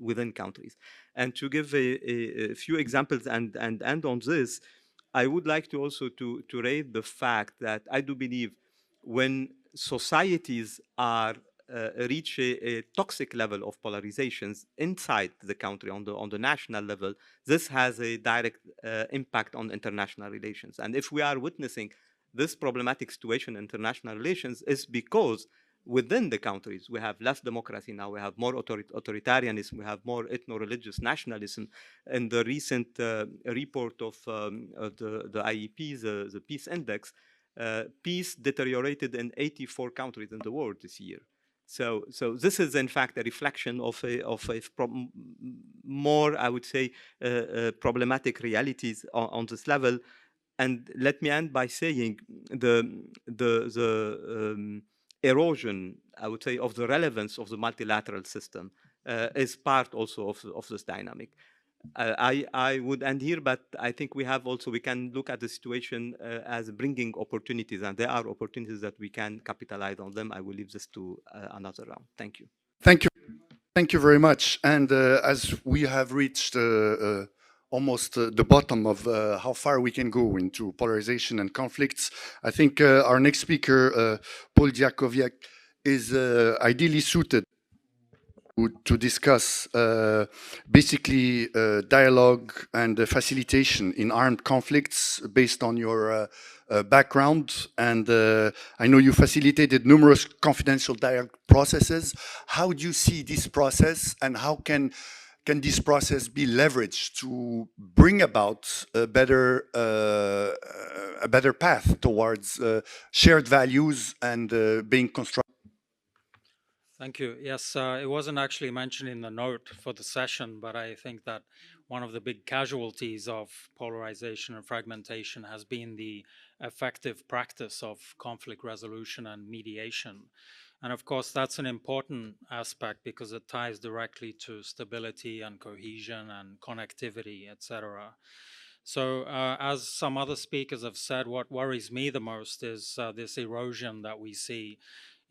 within countries. And to give a few examples and end on this, I would like to also to raise the fact that I do believe when societies are reach a toxic level of polarizations inside the country on the national level, this has a direct impact on international relations. And if we are witnessing this problematic situation in international relations, is because within the countries we have less democracy now, we have more authoritarianism, we have more ethno-religious nationalism. In the recent report of the IEP, the Peace Index, peace deteriorated in 84 countries in the world this year. So this is in fact a reflection of more, I would say, problematic realities on this level. And let me end by saying the erosion, I would say, of the relevance of the multilateral system is part also of this dynamic. I would end here, but I think we can look at the situation as bringing opportunities, and there are opportunities that we can capitalize on them. I will leave this to another round. Thank you. Thank you. Thank you very much. And as we have reached almost the bottom of how far we can go into polarization and conflicts, I think our next speaker, Paul Diakoviak, is ideally suited to discuss basically dialogue and facilitation in armed conflicts based on your background. And I know you facilitated numerous confidential dialogue processes. How do you see this process, and how can this process be leveraged to bring about a better path towards shared values and being constructive? Thank you. Yes, it wasn't actually mentioned in the note for the session, but I think that one of the big casualties of polarization and fragmentation has been the effective practice of conflict resolution and mediation. And of course, that's an important aspect because it ties directly to stability and cohesion and connectivity, etc. So as some other speakers have said, what worries me the most is this erosion that we see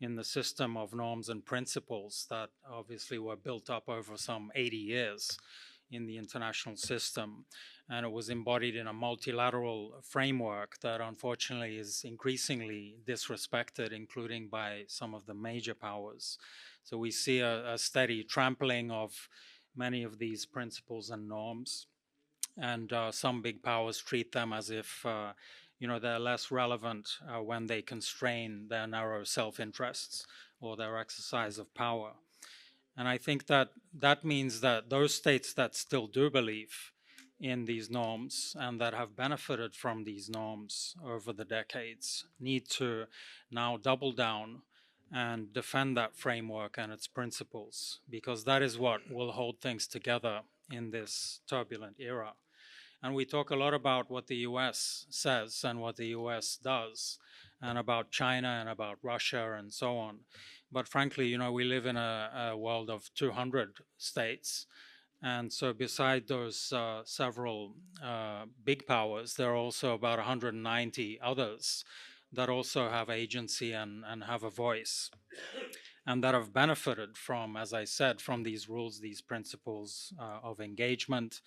in the system of norms and principles that obviously were built up over some 80 years in the international system. And it was embodied in a multilateral framework that unfortunately is increasingly disrespected, including by some of the major powers. So we see a steady trampling of many of these principles and norms. And some big powers treat them as if they're less relevant when they constrain their narrow self-interests or their exercise of power. And I think that that means that those states that still do believe in these norms and that have benefited from these norms over the decades need to now double down and defend that framework and its principles, because that is what will hold things together in this turbulent era. And we talk a lot about what the US says and what the US does, and about China and about Russia and so on. But frankly, we live in a world of 200 states. And so beside those several big powers, there are also about 190 others that also have agency and have a voice, and that have benefited from, as I said, from these rules, these principles of engagement,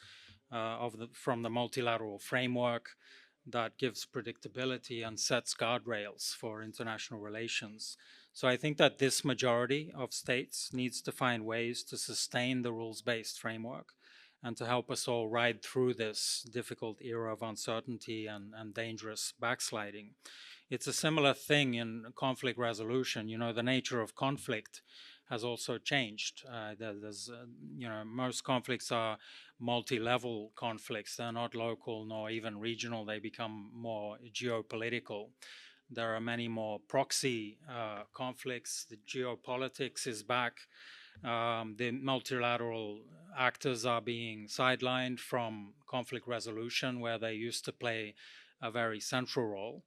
from the multilateral framework that gives predictability and sets guardrails for international relations. So I think that this majority of states needs to find ways to sustain the rules-based framework and to help us all ride through this difficult era of uncertainty and dangerous backsliding. It's a similar thing in conflict resolution. The nature of conflict has also changed. Most conflicts are multi-level conflicts. They're not local nor even regional. They become more geopolitical. There are many more proxy conflicts. The geopolitics is back. The multilateral actors are being sidelined from conflict resolution, where they used to play a very central role.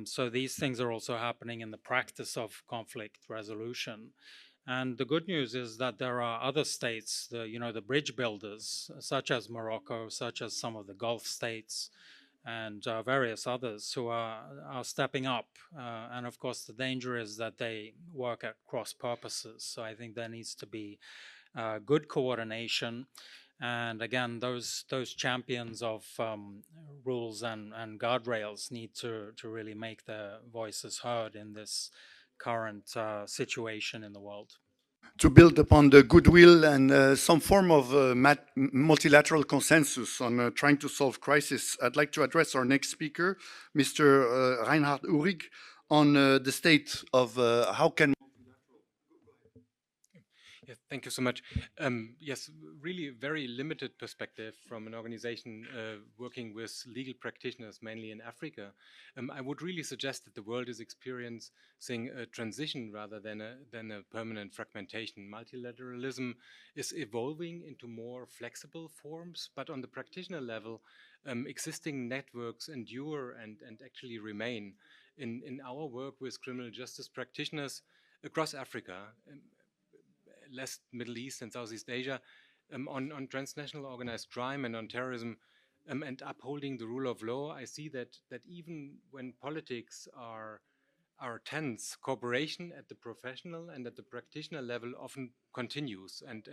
So these things are also happening in the practice of conflict resolution. And the good news is that there are other states, the bridge builders, such as Morocco, such as some of the Gulf states, and various others who are stepping up. And of course, the danger is that they work at cross purposes. So I think there needs to be good coordination. And again, those champions of rules and guardrails need to really make their voices heard in this current situation in the world. To build upon the goodwill and some form of multilateral consensus on trying to solve crisis, I'd like to address our next speaker, Mr. Reinhard Uhrig, on the state of how can... Yes, thank you so much. Yes, really very limited perspective from an organization working with legal practitioners, mainly in Africa. I would really suggest that the world is experiencing a transition rather than a permanent fragmentation. Multilateralism is evolving into more flexible forms, but on the practitioner level, existing networks endure and actually remain. In our work with criminal justice practitioners across Africa, less Middle East and Southeast Asia, on transnational organized crime and on terrorism, and upholding the rule of law, I see that even when politics are tense, cooperation at the professional and at the practitioner level often continues, and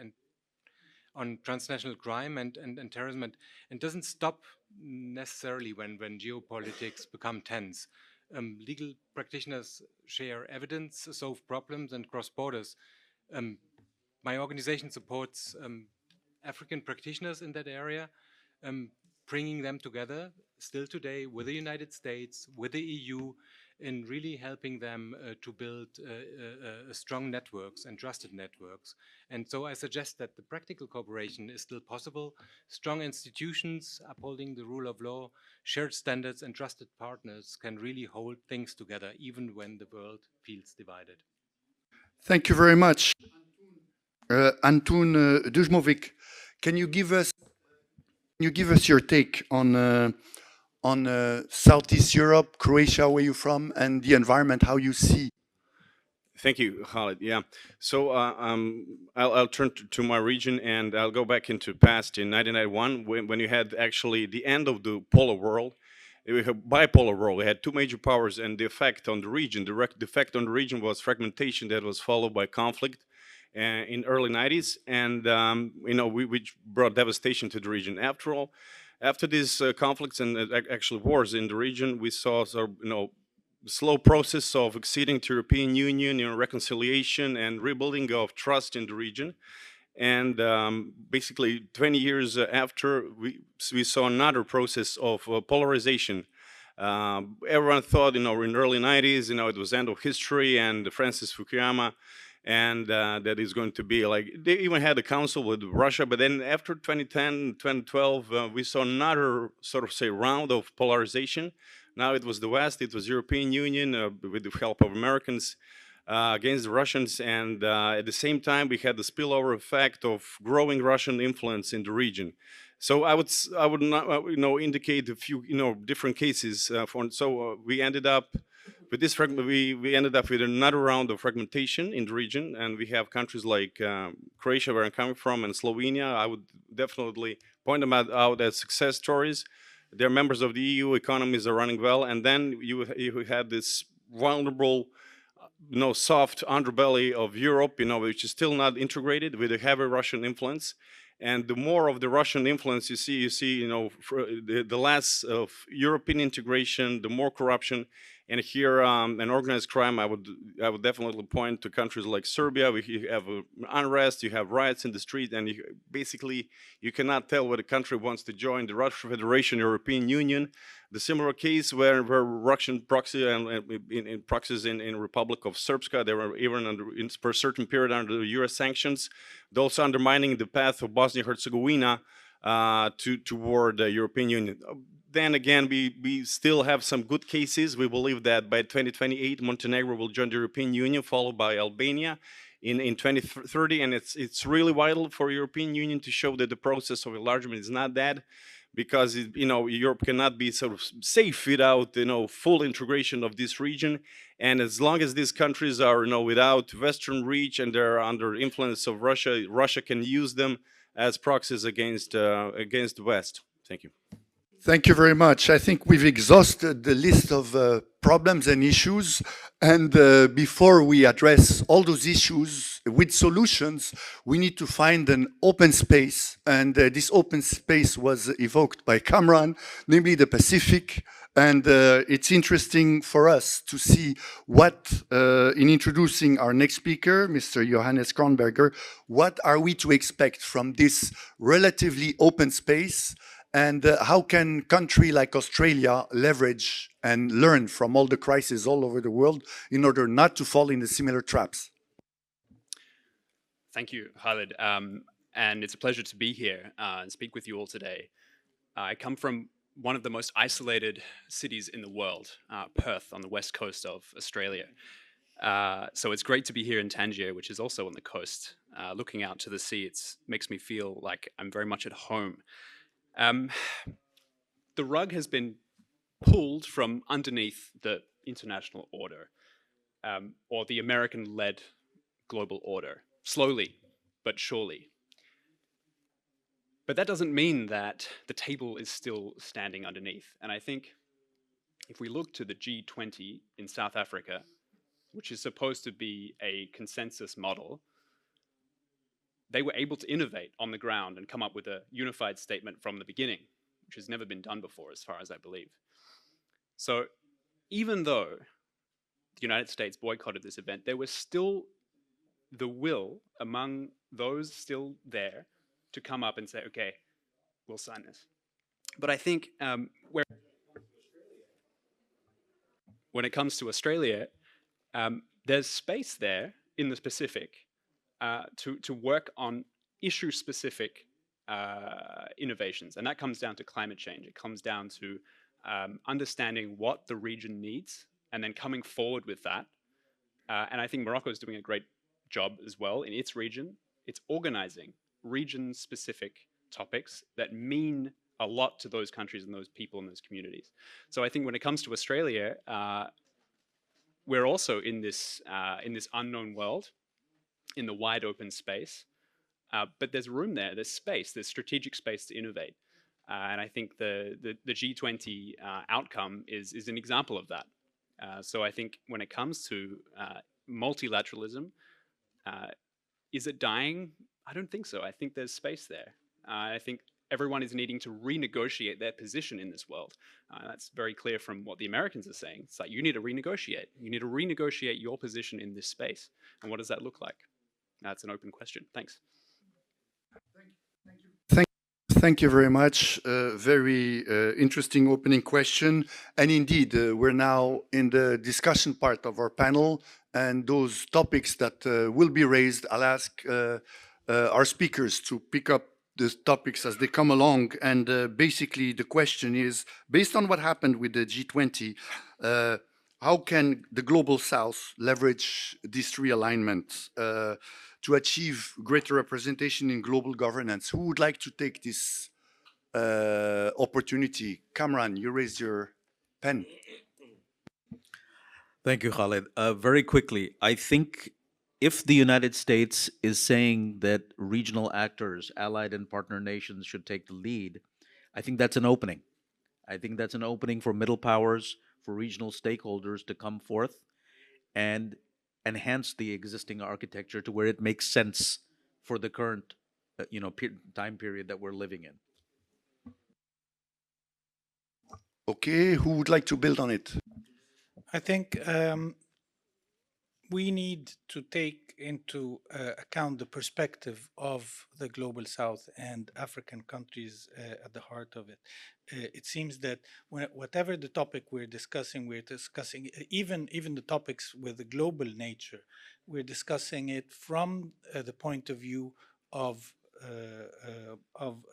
on transnational crime and terrorism, and doesn't stop necessarily when geopolitics become tense. Legal practitioners share evidence, solve problems, and cross borders. my organization supports African practitioners in that area, bringing them together still today with the United States, with the EU, in really helping them to build strong networks and trusted networks. And so I suggest that the practical cooperation is still possible. Strong institutions upholding the rule of law, shared standards, and trusted partners can really hold things together, even when the world feels divided. Thank you very much. Antun Dujmovic, can you give us your take on Southeast Europe, Croatia, where you're from, and the environment, how you see? Thank you, Khalid. Yeah, so I'll turn to my region, and I'll go back into past in 1991 when you had actually the end of the polar world. We have bipolar world. We had two major powers, and the effect on the region, the effect on the region was fragmentation that was followed by conflict in early 90s, and which brought devastation to the region. After these conflicts and actually wars in the region, we saw slow process of acceding to European Union, reconciliation and rebuilding of trust in the region. And basically 20 years after, we saw another process of polarization. Everyone thought, in the early 90s, it was end of history and Francis Fukuyama, and that is going to be like, they even had a council with Russia, but then after 2010, 2012, we saw another sort of round of polarization. Now it was the West, it was European Union with the help of Americans against the Russians, and at the same time we had the spillover effect of growing Russian influence in the region. So I would not, indicate a few different cases. We ended up with this we ended up with another round of fragmentation in the region, and we have countries like Croatia, where I'm coming from, and Slovenia. I would definitely point them out as success stories. They're members of the EU, economies are running well, and then you had this vulnerable, soft underbelly of Europe, which is still not integrated with a heavy Russian influence. And the more of the Russian influence you see, the less of European integration, the more corruption. And here, an organized crime, I would definitely point to countries like Serbia. You have unrest, you have riots in the street, and basically you cannot tell whether a country wants to join the Russian Federation, European Union. The similar case where Russian proxy and in proxies in Republic of Srpska, they were even for a certain period under US sanctions, those undermining the path of Bosnia-Herzegovina toward the European Union. Then again, we still have some good cases. We believe that by 2028, Montenegro will join the European Union, followed by Albania in 2030. And it's really vital for European Union to show that the process of enlargement is not dead, because Europe cannot be sort of safe without full integration of this region. And as long as these countries are without Western reach and they're under influence of Russia, Russia can use them as proxies against the West. Thank you. Thank you very much. I think we've exhausted the list of problems and issues. And before we address all those issues with solutions, we need to find an open space. And this open space was evoked by Cameron, namely the Pacific. And it's interesting for us to see what, in introducing our next speaker, Mr. Johannes Kronberger, what are we to expect from this relatively open space? And how can a country like Australia leverage and learn from all the crises all over the world in order not to fall into similar traps? Thank you, Khalid. And it's a pleasure to be here and speak with you all today. I come from one of the most isolated cities in the world, Perth, on the west coast of Australia. So it's great to be here in Tangier, which is also on the coast. Looking out to the sea, it makes me feel like I'm very much at home. The rug has been pulled from underneath the international order, or the American-led global order, slowly but surely. But that doesn't mean that the table is still standing underneath. And I think if we look to the G20 in South Africa, which is supposed to be a consensus model, they were able to innovate on the ground and come up with a unified statement from the beginning, which has never been done before, as far as I believe. So even though the United States boycotted this event, there was still the will among those still there to come up and say, okay, we'll sign this. But I think when it comes to Australia, there's space there in the Pacific to work on issue-specific innovations. And that comes down to climate change. It comes down to understanding what the region needs and then coming forward with that. And I think Morocco is doing a great job as well in its region. It's organizing region-specific topics that mean a lot to those countries and those people and those communities. So I think when it comes to Australia, we're also in this unknown world, in the wide open space. But there's room there, there's space, there's strategic space to innovate. And I think the G20 outcome is an example of that. So I think when it comes to multilateralism, is it dying? I don't think so. I think there's space there. I think everyone is needing to renegotiate their position in this world. That's very clear from what the Americans are saying. It's like, you need to renegotiate. You need to renegotiate your position in this space. And what does that look like? That's an open question. Thanks. Thank you very much. Very interesting opening question. And indeed, we're now in the discussion part of our panel. And those topics that will be raised, I'll ask our speakers to pick up the topics as they come along. And basically, the question is, based on what happened with the G20, how can the Global South leverage this realignment to achieve greater representation in global governance? Who would like to take this opportunity? Kamran, you raised your pen. Thank you, Khaled. Very quickly, I think if the United States is saying that regional actors, allied and partner nations should take the lead, I think that's an opening. I think that's an opening for middle powers, for regional stakeholders to come forth and enhance the existing architecture to where it makes sense for the current, time period that we're living in. Okay, who would like to build on it? I think we need to take into account the perspective of the Global South and African countries at the heart of it. It seems that whatever the topic we're discussing even the topics with the global nature, we're discussing it from the point of view of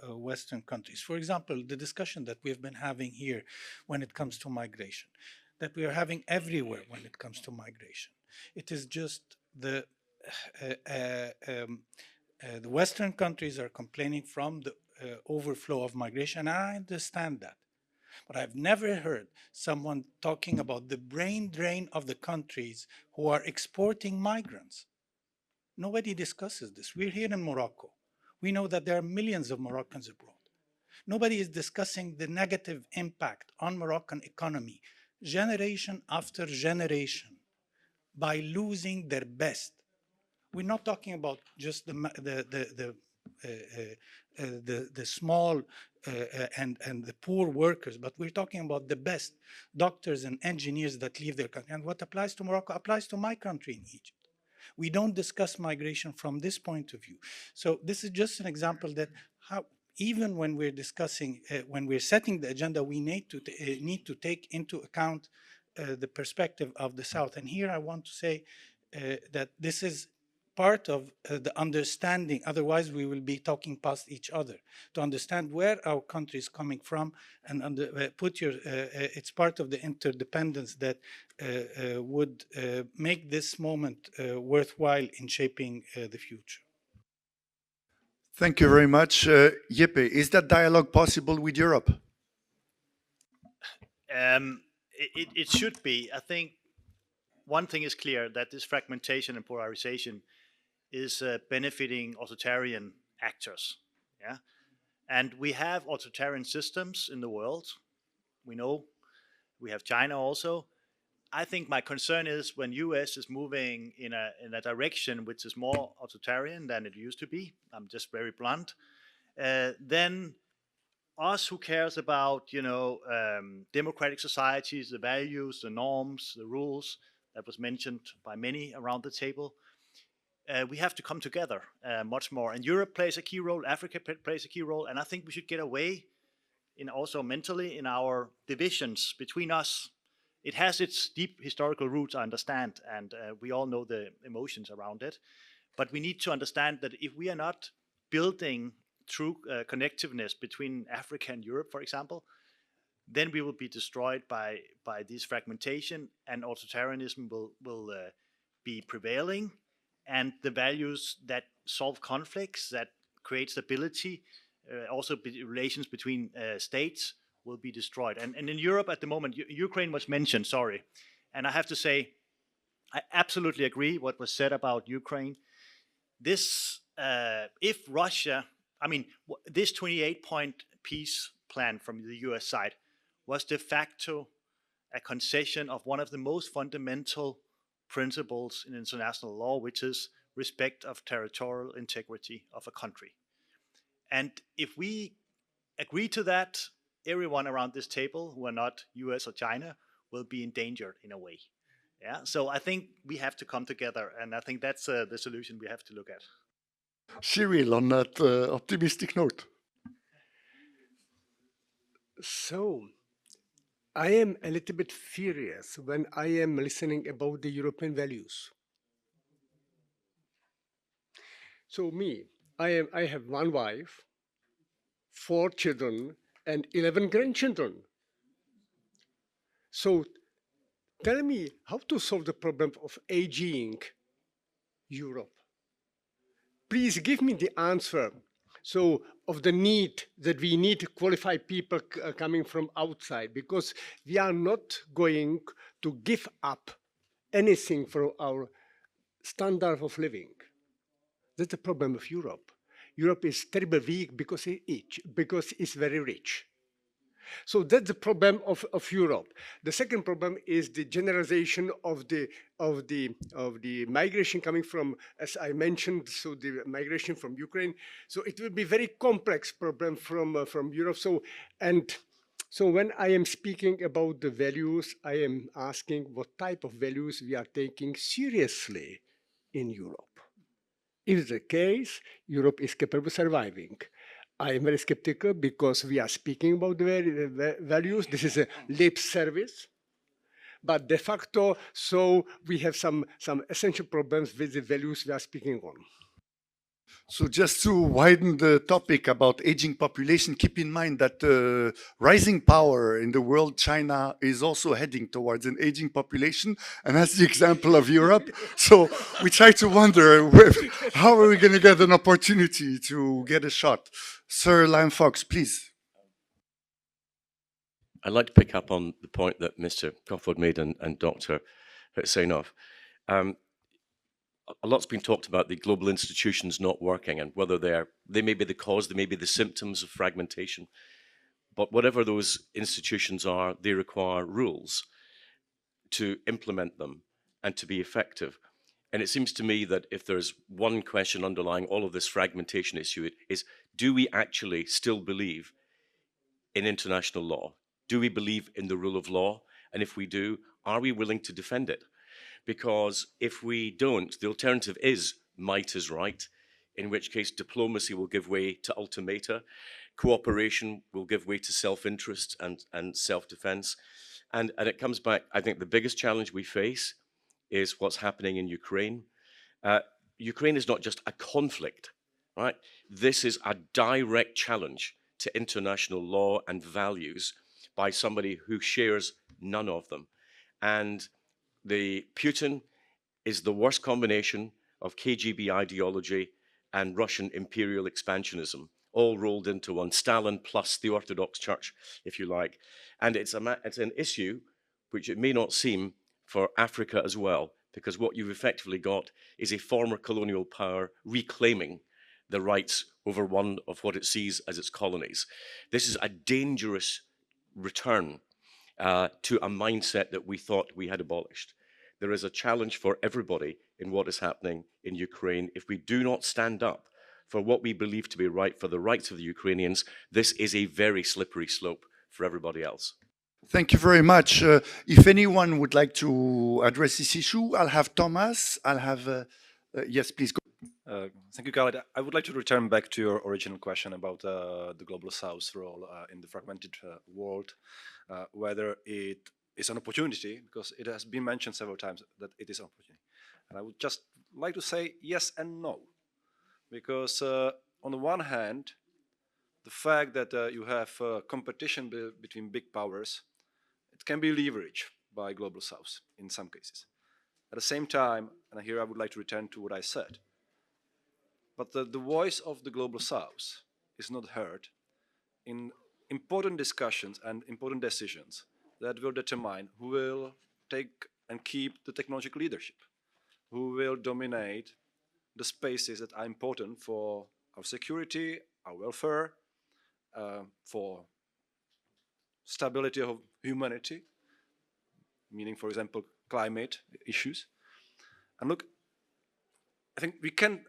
Western countries. For example, the discussion that we've been having here when it comes to migration, that we are having everywhere when it comes to migration. It is just the Western countries are complaining from the overflow of migration, and I understand that. But I've never heard someone talking about the brain drain of the countries who are exporting migrants. Nobody discusses this. We're here in Morocco. We know that there are millions of Moroccans abroad. Nobody is discussing the negative impact on Moroccan economy, generation after generation, by losing their best. We're not talking about just the small and the poor workers, but we're talking about the best doctors and engineers that leave their country. And what applies to Morocco applies to my country in Egypt. We don't discuss migration from this point of view. So this is just an example that how, even when we're discussing, when we're setting the agenda, we need to take into account the perspective of the South. And here I want to say that this is part of the understanding, otherwise we will be talking past each other, to understand where our country is coming from and it's part of the interdependence that would make this moment worthwhile in shaping the future. Thank you very much. Jeppe, is that dialogue possible with Europe? It should be. I think one thing is clear, that this fragmentation and polarization is benefiting authoritarian actors. Yeah, and we have authoritarian systems in the world. We know we have China also. I think my concern is when US is moving in a direction which is more authoritarian than it used to be. I'm just very blunt. Then us who cares about democratic societies, the values, the norms, the rules that was mentioned by many around the table, we have to come together much more. And Europe plays a key role, Africa plays a key role, and I think we should get away in also mentally in our divisions between us. It has its deep historical roots, I understand, and we all know the emotions around it. But we need to understand that if we are not building true connectiveness between Africa and Europe, for example, then we will be destroyed by this fragmentation, and authoritarianism will be prevailing, and the values that solve conflicts, that create stability, also relations between states, will be destroyed. And in Europe at the moment, Ukraine was mentioned, sorry. And I have to say, I absolutely agree what was said about Ukraine. This, if Russia, I mean, this 28-point peace plan from the US side was de facto a concession of one of the most fundamental principles in international law, which is respect of territorial integrity of a country. And if we agree to that, everyone around this table who are not US or China will be endangered in a way. Yeah, so I think we have to come together, and I think that's the solution we have to look at. Cyril, on that optimistic note. So, I am a little bit furious when I am listening about the European values. So I have one wife, 4 children, and 11 grandchildren. So tell me how to solve the problem of aging Europe. Please give me the answer. So of the need that we need qualified people coming from outside, because we are not going to give up anything for our standard of living. That's the problem of Europe. Europe is terribly weak because it's very rich. So that's the problem of Europe. The second problem is the generalization of the migration coming from, as I mentioned, so the migration from Ukraine. So it will be very complex problem from Europe. So when I am speaking about the values, I am asking what type of values we are taking seriously in Europe. If it's the case, Europe is capable of surviving. I am very skeptical because we are speaking about the values. This is a lip service. But de facto, so we have some essential problems with the values we are speaking on. So just to widen the topic about aging population, keep in mind that rising power in the world, China is also heading towards an aging population, and that's the example of Europe. So we try to wonder, how are we going to get an opportunity to get a shot? Sir Lion Fox, please. I'd like to pick up on the point that Mr. Kofod made and Dr. Husseinov. A lot's been talked about the global institutions not working and whether they may be the cause, they may be the symptoms of fragmentation. But whatever those institutions are, they require rules to implement them and to be effective. And it seems to me that if there's one question underlying all of this fragmentation issue, it is, do we actually still believe in international law? Do we believe in the rule of law? And if we do, are we willing to defend it? Because if we don't, the alternative is might is right, in which case diplomacy will give way to ultimata, cooperation will give way to self-interest and self-defense. And it comes back, I think the biggest challenge we face is what's happening in Ukraine. Ukraine is not just a conflict, right? This is a direct challenge to international law and values by somebody who shares none of them. And the Putin is the worst combination of KGB ideology and Russian imperial expansionism, all rolled into one. Stalin plus the Orthodox Church, if you like. And it's an issue which it may not seem for Africa as well, because what you've effectively got is a former colonial power reclaiming the rights over one of what it sees as its colonies. This is a dangerous return to a mindset that we thought we had abolished. There is a challenge for everybody in what is happening in Ukraine. If we do not stand up for what we believe to be right, for the rights of the Ukrainians, this is a very slippery slope for everybody else. Thank you very much. If anyone would like to address this issue, I'll have Thomas, I'll have Yes, please go. Thank you, Khaled. I would like to return back to your original question about the Global South's role in the fragmented world, whether it is an opportunity, because it has been mentioned several times that it is an opportunity. And I would just like to say yes and no, because on the one hand, the fact that you have competition between big powers, it can be leveraged by Global South in some cases. At the same time, and here I would like to return to what I said, but the voice of the Global South is not heard in important discussions and important decisions that will determine who will take and keep the technological leadership, who will dominate the spaces that are important for our security, our welfare, for stability of humanity, meaning, for example, climate issues. And look, I think we can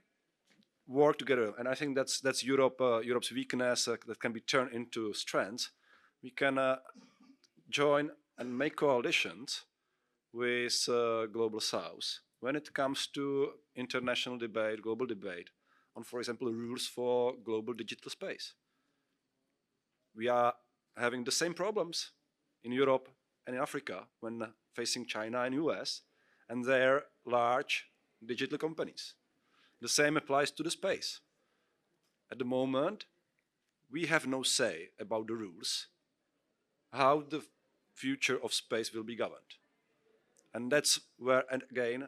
work together, and I think that's Europe's weakness that can be turned into strength. We can join and make coalitions with Global South when it comes to international debate, global debate on, for example, rules for global digital space. We are having the same problems in Europe and in Africa when facing China and US and their large digital companies. The same applies to the space. At the moment, we have no say about the rules, how the future of space will be governed. And that's where, and again,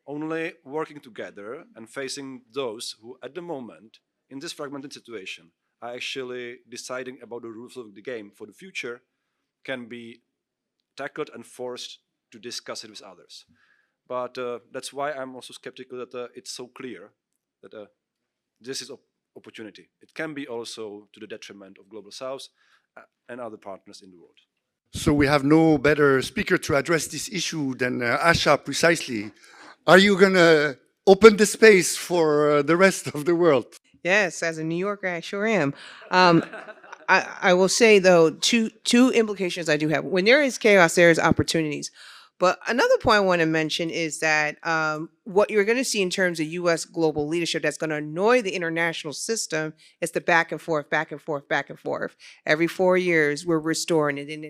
only working together and facing those who at the moment, in this fragmented situation, are actually deciding about the rules of the game for the future, can be tackled and forced to discuss it with others. But that's why I'm also skeptical that it's so clear that this is opportunity. It can be also to the detriment of Global South and other partners in the world. So we have no better speaker to address this issue than Asha precisely. Are you going to open the space for the rest of the world? Yes, as a New Yorker, I sure am. I will say though, two implications I do have. When there is chaos, there is opportunities. But another point I want to mention is that what you're going to see in terms of U.S. global leadership that's going to annoy the international system is the back and forth, back and forth, back and forth. Every 4 years, we're restoring, and then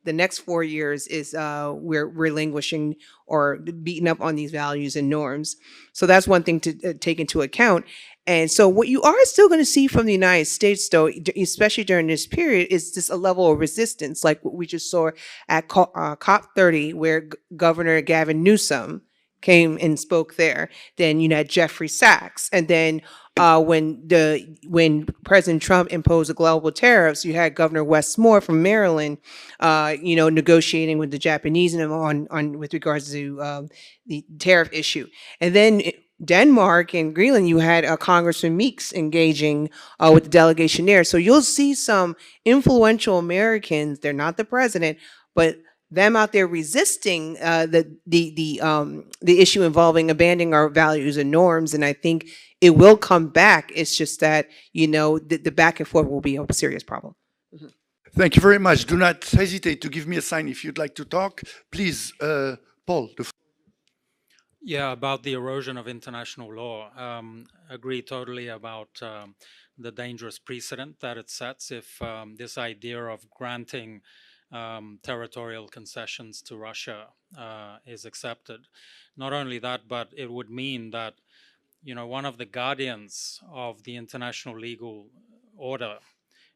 the next 4 years is we're relinquishing or beating up on these values and norms. So that's one thing to take into account. And so what you are still going to see from the United States, though, especially during this period, is just a level of resistance, like what we just saw at COP30, where Governor Gavin Newsom came and spoke there. Then you had Jeffrey Sachs, and then when President Trump imposed the global tariffs, you had Governor Wes Moore from Maryland, negotiating with the Japanese on with regards to the tariff issue, and then Denmark and Greenland, you had Congressman Meeks engaging with the delegation there. So you'll see some influential Americans. They're not the president, but them out there resisting the issue involving abandoning our values and norms. And I think it will come back. It's just that the back and forth will be a serious problem. Mm-hmm. Thank you very much. Do not hesitate to give me a sign if you'd like to talk. Please, Paul. Yeah, about the erosion of international law. Agree totally about the dangerous precedent that it sets if this idea of granting territorial concessions to Russia is accepted. Not only that, but it would mean that, one of the guardians of the international legal order,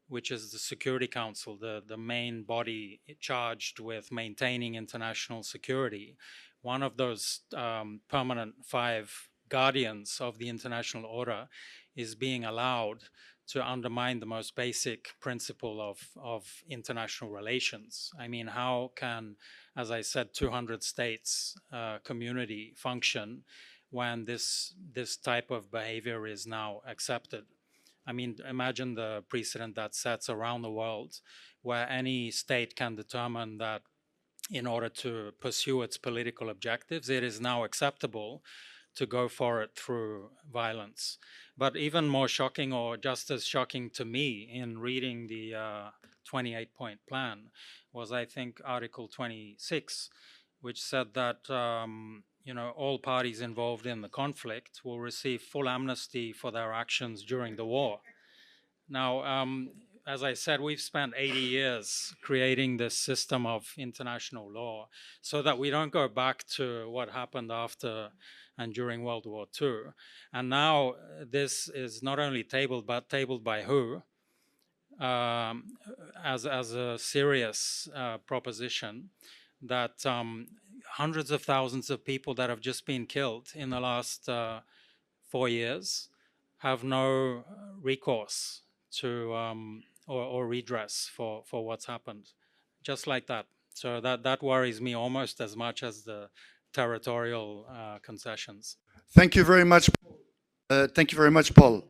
which is the Security Council, the main body charged with maintaining international security, one of those permanent 5 guardians of the international order is being allowed to undermine the most basic principle of international relations. I mean, how can, as I said, 200 states community function when this type of behavior is now accepted? I mean, imagine the precedent that sets around the world where any state can determine that in order to pursue its political objectives, it is now acceptable to go for it through violence. But even more shocking, or just as shocking to me in reading the 28-point plan, was, I think, Article 26, which said that, all parties involved in the conflict will receive full amnesty for their actions during the war. Now, as I said, we've spent 80 years creating this system of international law so that we don't go back to what happened after and during World War II. And now this is not only tabled, but tabled by who? As a serious proposition that hundreds of thousands of people that have just been killed in the last 4 years have no recourse to or redress for what's happened, just like that. So that worries me almost as much as the territorial concessions. Thank you very much. Thank you very much, Paul.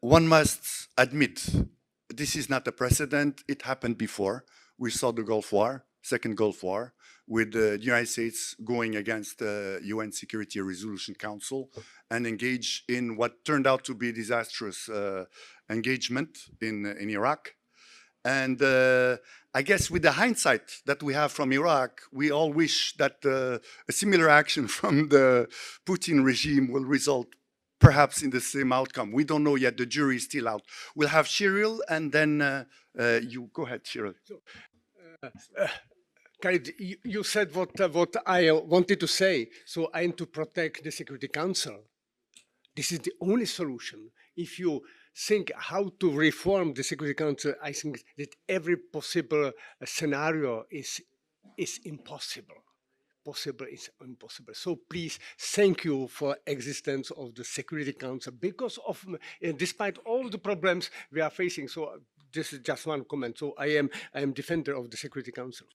One must admit, this is not a precedent. It happened before. We saw the Gulf War, second Gulf War, with the United States going against the UN Security Resolution Council and engage in what turned out to be a disastrous engagement in Iraq. And I guess with the hindsight that we have from Iraq, we all wish that a similar action from the Putin regime will result perhaps in the same outcome. We don't know yet. The jury is still out. We'll have Cheryl, and then you go ahead, Cheryl. Khalid, you said what I wanted to say. So I am to protect the Security Council. This is the only solution. If you think how to reform the Security Council, I think that every possible scenario is impossible. Possible is impossible. So please, thank you for existence of the Security Council because of, despite all the problems we are facing. So this is just one comment. So I am defender of the Security Council.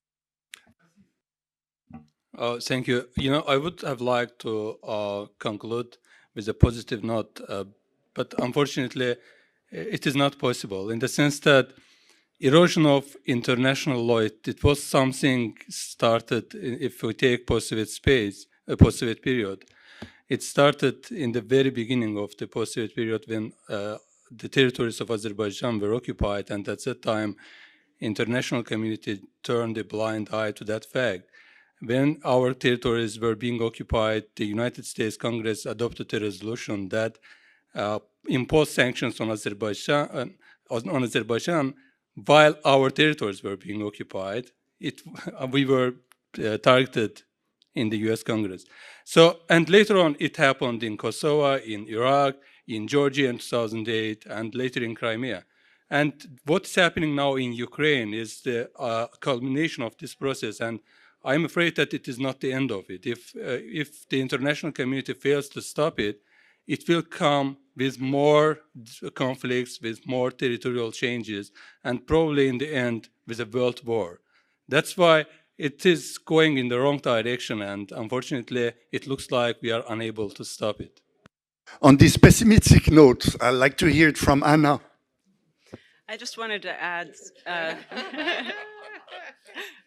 Thank you. I would have liked to conclude with a positive note, but unfortunately, it is not possible in the sense that erosion of international law, it was something started, if we take post-Soviet space, a post-Soviet period, it started in the very beginning of the post-Soviet period when the territories of Azerbaijan were occupied, and at that time, international community turned a blind eye to that fact. When our territories were being occupied, the United States Congress adopted a resolution that imposed sanctions on Azerbaijan, while our territories were being occupied. We were targeted in the US Congress. So, and later on, it happened in Kosovo, in Iraq, in Georgia in 2008, and later in Crimea. And what's happening now in Ukraine is the culmination of this process. And I'm afraid that it is not the end of it. If the international community fails to stop it, it will come with more conflicts, with more territorial changes, and probably in the end with a world war. That's why it is going in the wrong direction, and unfortunately, it looks like we are unable to stop it. On this pessimistic note, I'd like to hear it from Anna. I just wanted to add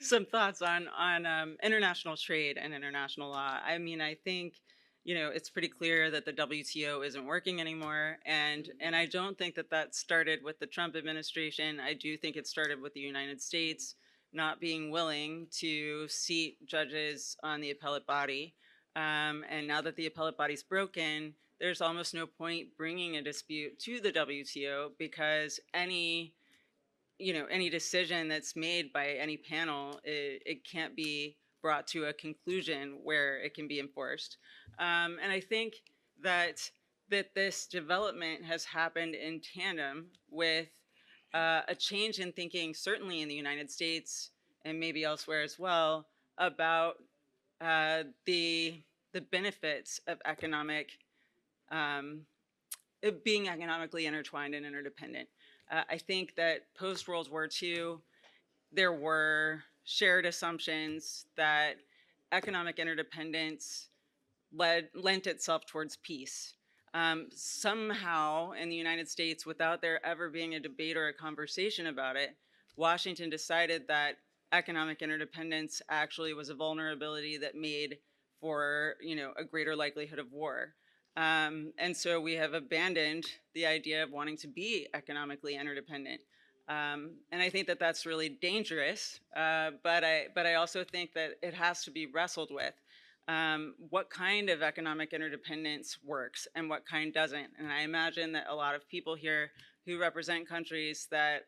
some thoughts on international trade and international law. I mean, I think, it's pretty clear that the WTO isn't working anymore. And I don't think that started with the Trump administration. I do think it started with the United States not being willing to seat judges on the appellate body. And now that the appellate body's broken, there's almost no point bringing a dispute to the WTO because any decision that's made by any panel, it can't be brought to a conclusion where it can be enforced. And I think that this development has happened in tandem with a change in thinking, certainly in the United States and maybe elsewhere as well, about the benefits of being economically intertwined and interdependent. I think that post-World War II, there were shared assumptions that economic interdependence lent itself towards peace. Somehow in the United States, without there ever being a debate or a conversation about it, Washington decided that economic interdependence actually was a vulnerability that made for a greater likelihood of war. And so we have abandoned the idea of wanting to be economically interdependent. And I think that that's really dangerous, but I also think that it has to be wrestled with. what kind of economic interdependence works and what kind doesn't. And I imagine that a lot of people here who represent countries that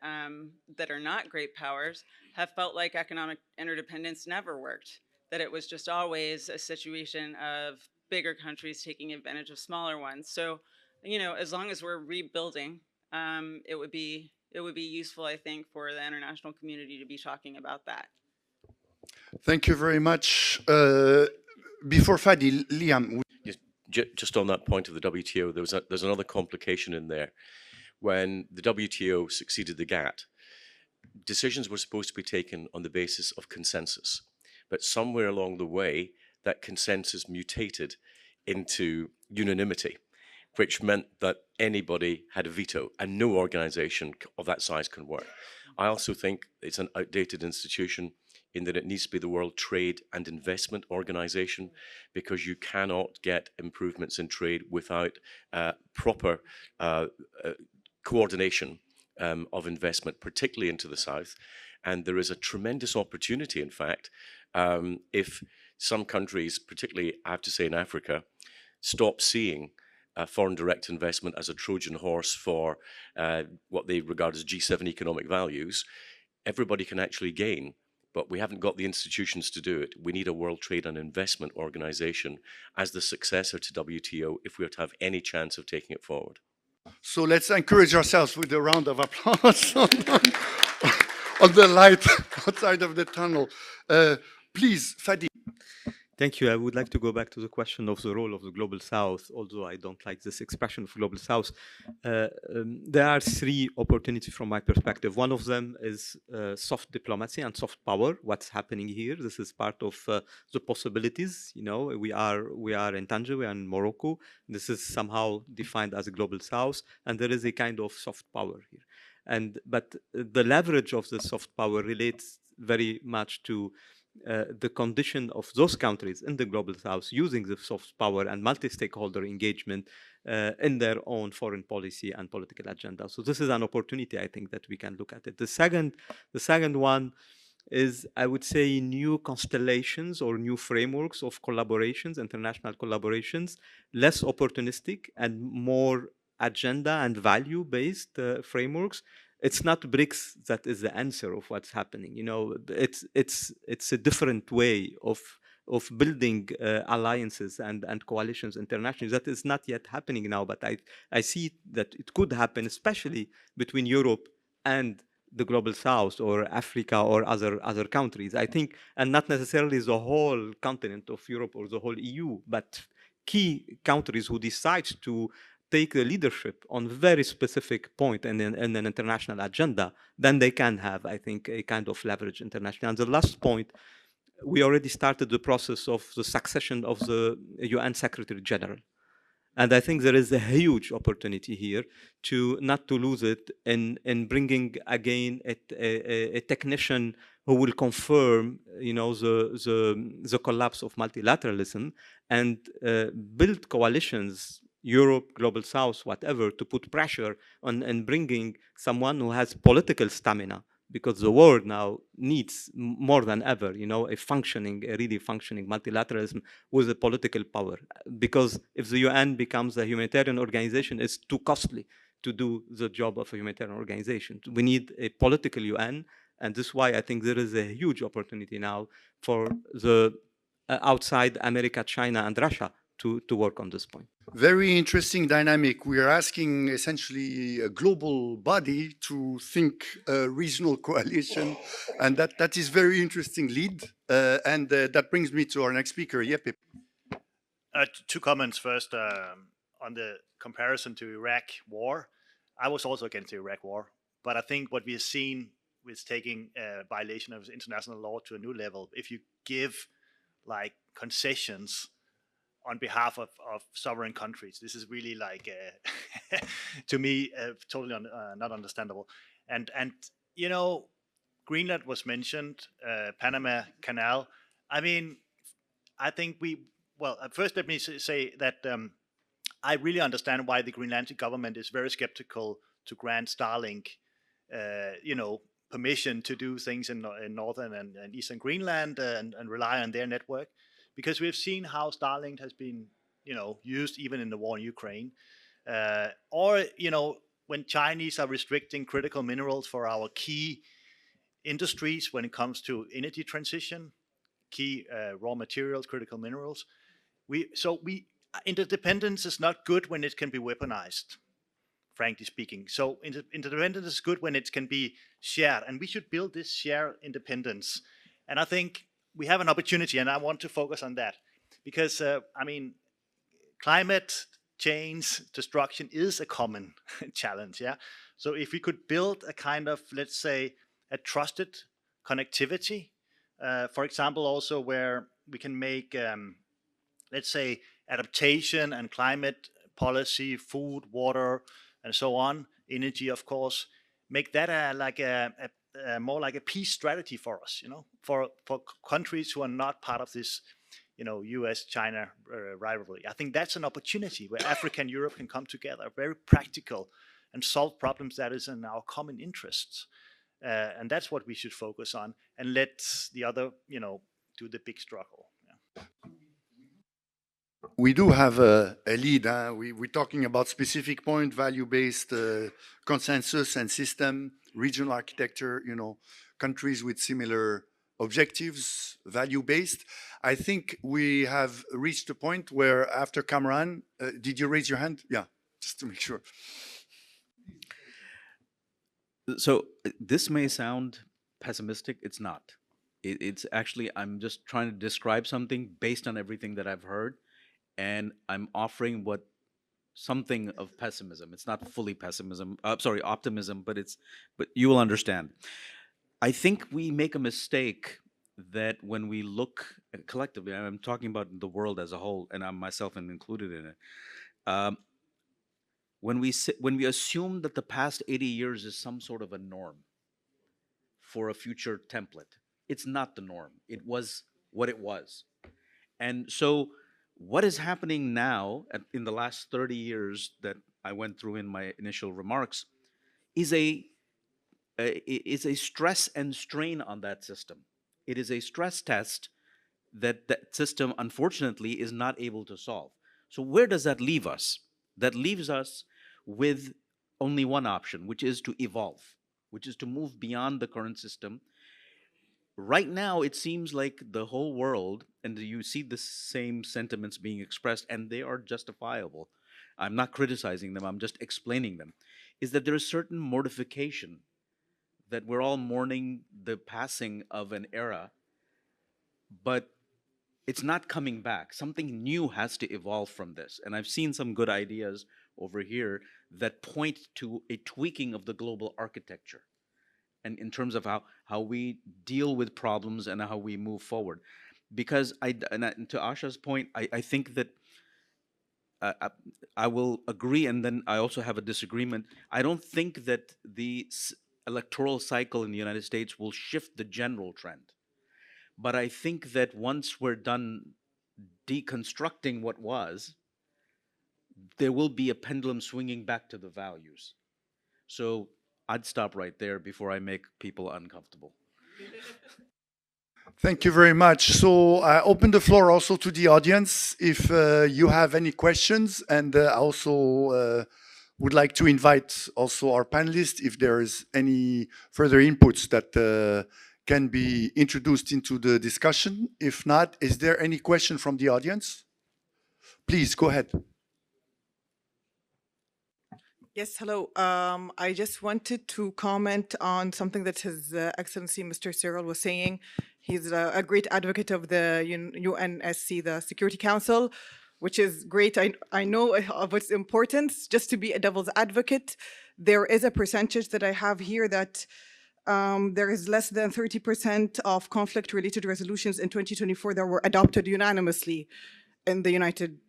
that are not great powers have felt like economic interdependence never worked, that it was just always a situation of bigger countries taking advantage of smaller ones. So, you know, as long as we're rebuilding, it would be useful, I think, for the international community to be talking about that. Thank you very much. Before Fadi, Liam. Just on that point of the WTO, there's another complication in there. When the WTO succeeded the GATT, decisions were supposed to be taken on the basis of consensus. But somewhere along the way, that consensus mutated into unanimity, which meant that anybody had a veto and no organization of that size can work. I also think it's an outdated institution in that it needs to be the World Trade and Investment Organization, because you cannot get improvements in trade without proper coordination of investment, particularly into the South. And there is a tremendous opportunity, in fact, if some countries, particularly I have to say in Africa, stop seeing foreign direct investment as a Trojan horse for what they regard as G7 economic values. Everybody can actually gain, but we haven't got the institutions to do it. We need a World Trade and Investment Organization as the successor to WTO if we are to have any chance of taking it forward. So let's encourage ourselves with a round of applause on the light outside of the tunnel. Please, Fadi. Thank you. I would like to go back to the question of the role of the Global South, although I don't like this expression of Global South. There are three opportunities from my perspective. One of them is soft diplomacy and soft power, what's happening here. This is part of the possibilities. You know, we are in Tangier, we are in Morocco. This is somehow defined as a Global South, and there is a kind of soft power here. But the leverage of the soft power relates very much to the condition of those countries in the Global South using the soft power and multi-stakeholder engagement in their own foreign policy and political agenda. So this is an opportunity, I think, that we can look at it. The second one is, I would say, new constellations or new frameworks of collaborations, international collaborations, less opportunistic and more agenda and value-based frameworks. It's not BRICS that is the answer of what's happening. You know, it's a different way of building alliances and coalitions internationally that is not yet happening now. But I see that it could happen, especially between Europe and the Global South or Africa or other countries. I think, and not necessarily the whole continent of Europe or the whole EU, but key countries who decide to take the leadership on very specific point in an international agenda, then they can have, I think, a kind of leverage internationally. And the last point, we already started the process of the succession of the UN Secretary General. And I think there is a huge opportunity here to not to lose it in bringing again a technician who will confirm, you know, the collapse of multilateralism and build coalitions, Europe, Global South, whatever, to put pressure on bringing someone who has political stamina, because the world now needs more than ever, you know, a really functioning multilateralism with a political power. Because if the UN becomes a humanitarian organization, it's too costly to do the job of a humanitarian organization. We need a political UN, and this is why I think there is a huge opportunity now for the outside America, China, and Russia to work on this point. Very interesting dynamic. We are asking essentially a global body to think a regional coalition, and that is very interesting lead. And that brings me to our next speaker, Jeppe. Two comments first on the comparison to Iraq war. I was also against the Iraq war, but I think what we have seen with taking violation of international law to a new level, if you give like concessions on behalf of sovereign countries, this is really like to me totally not understandable. And you know, Greenland was mentioned, Panama Canal. I mean, I think first let me say that I really understand why the Greenlandic government is very skeptical to grant Starlink, you know, permission to do things in northern and eastern Greenland and rely on their network, because we've seen how Starlink has been, used even in the war in Ukraine, or when Chinese are restricting critical minerals for our key industries when it comes to energy transition, key raw materials, critical minerals. Interdependence is not good when it can be weaponized, frankly speaking. So interdependence is good when it can be shared, and we should build this shared independence. And I think we have an opportunity, and I want to focus on that because climate change destruction is a common challenge. Yeah. So if we could build a kind of, let's say, a trusted connectivity, for example, also where we can make, let's say, adaptation and climate policy, food, water, and so on, energy, of course, make that more like a peace strategy for us, for countries who are not part of this, US-China rivalry. I think that's an opportunity where Africa and Europe can come together, very practical, and solve problems that is in our common interests. And that's what we should focus on, and let the other, do the big struggle. Yeah. We do have a lead. We're talking about specific point, value-based consensus and system, regional architecture, countries with similar objectives, value-based. I think we have reached a point where after Cameron, did you raise your hand? Yeah, just to make sure. So this may sound pessimistic. It's not. It's actually, I'm just trying to describe something based on everything that I've heard, and I'm offering something of pessimism. It's not fully optimism, but you will understand. I think we make a mistake that when we look collectively, I'm talking about the world as a whole, and I'm myself included in it. When we assume that the past 80 years is some sort of a norm for a future template, it's not the norm. It was what it was. And so what is happening now in the last 30 years that I went through in my initial remarks is a stress and strain on that system. It is a stress test that that system, unfortunately, is not able to solve. So where does that leave us? That leaves us with only one option, which is to evolve, which is to move beyond the current system. Right now, it seems like the whole world, and you see the same sentiments being expressed, and they are justifiable. I'm not criticizing them, I'm just explaining them, is that there is certain mortification, that we're all mourning the passing of an era, but it's not coming back. Something new has to evolve from this. And I've seen some good ideas over here that point to a tweaking of the global architecture, and in terms of how we deal with problems and how we move forward. Because to Asha's point, I think that I will agree, and then I also have a disagreement. I don't think that the electoral cycle in the United States will shift the general trend. But I think that once we're done deconstructing what was, there will be a pendulum swinging back to the values. So I'd stop right there before I make people uncomfortable. Thank you very much. So I open the floor also to the audience if you have any questions, and I also would like to invite also our panelists if there is any further inputs that can be introduced into the discussion. If not, is there any question from the audience? Please go ahead. Yes, hello. I just wanted to comment on something that His Excellency Mr. Cyril was saying. He's a great advocate of the UNSC, the Security Council, which is great. I know of its importance. Just to be a devil's advocate, there is a percentage that I have here that there is less than 30% of conflict-related resolutions in 2024 that were adopted unanimously in the United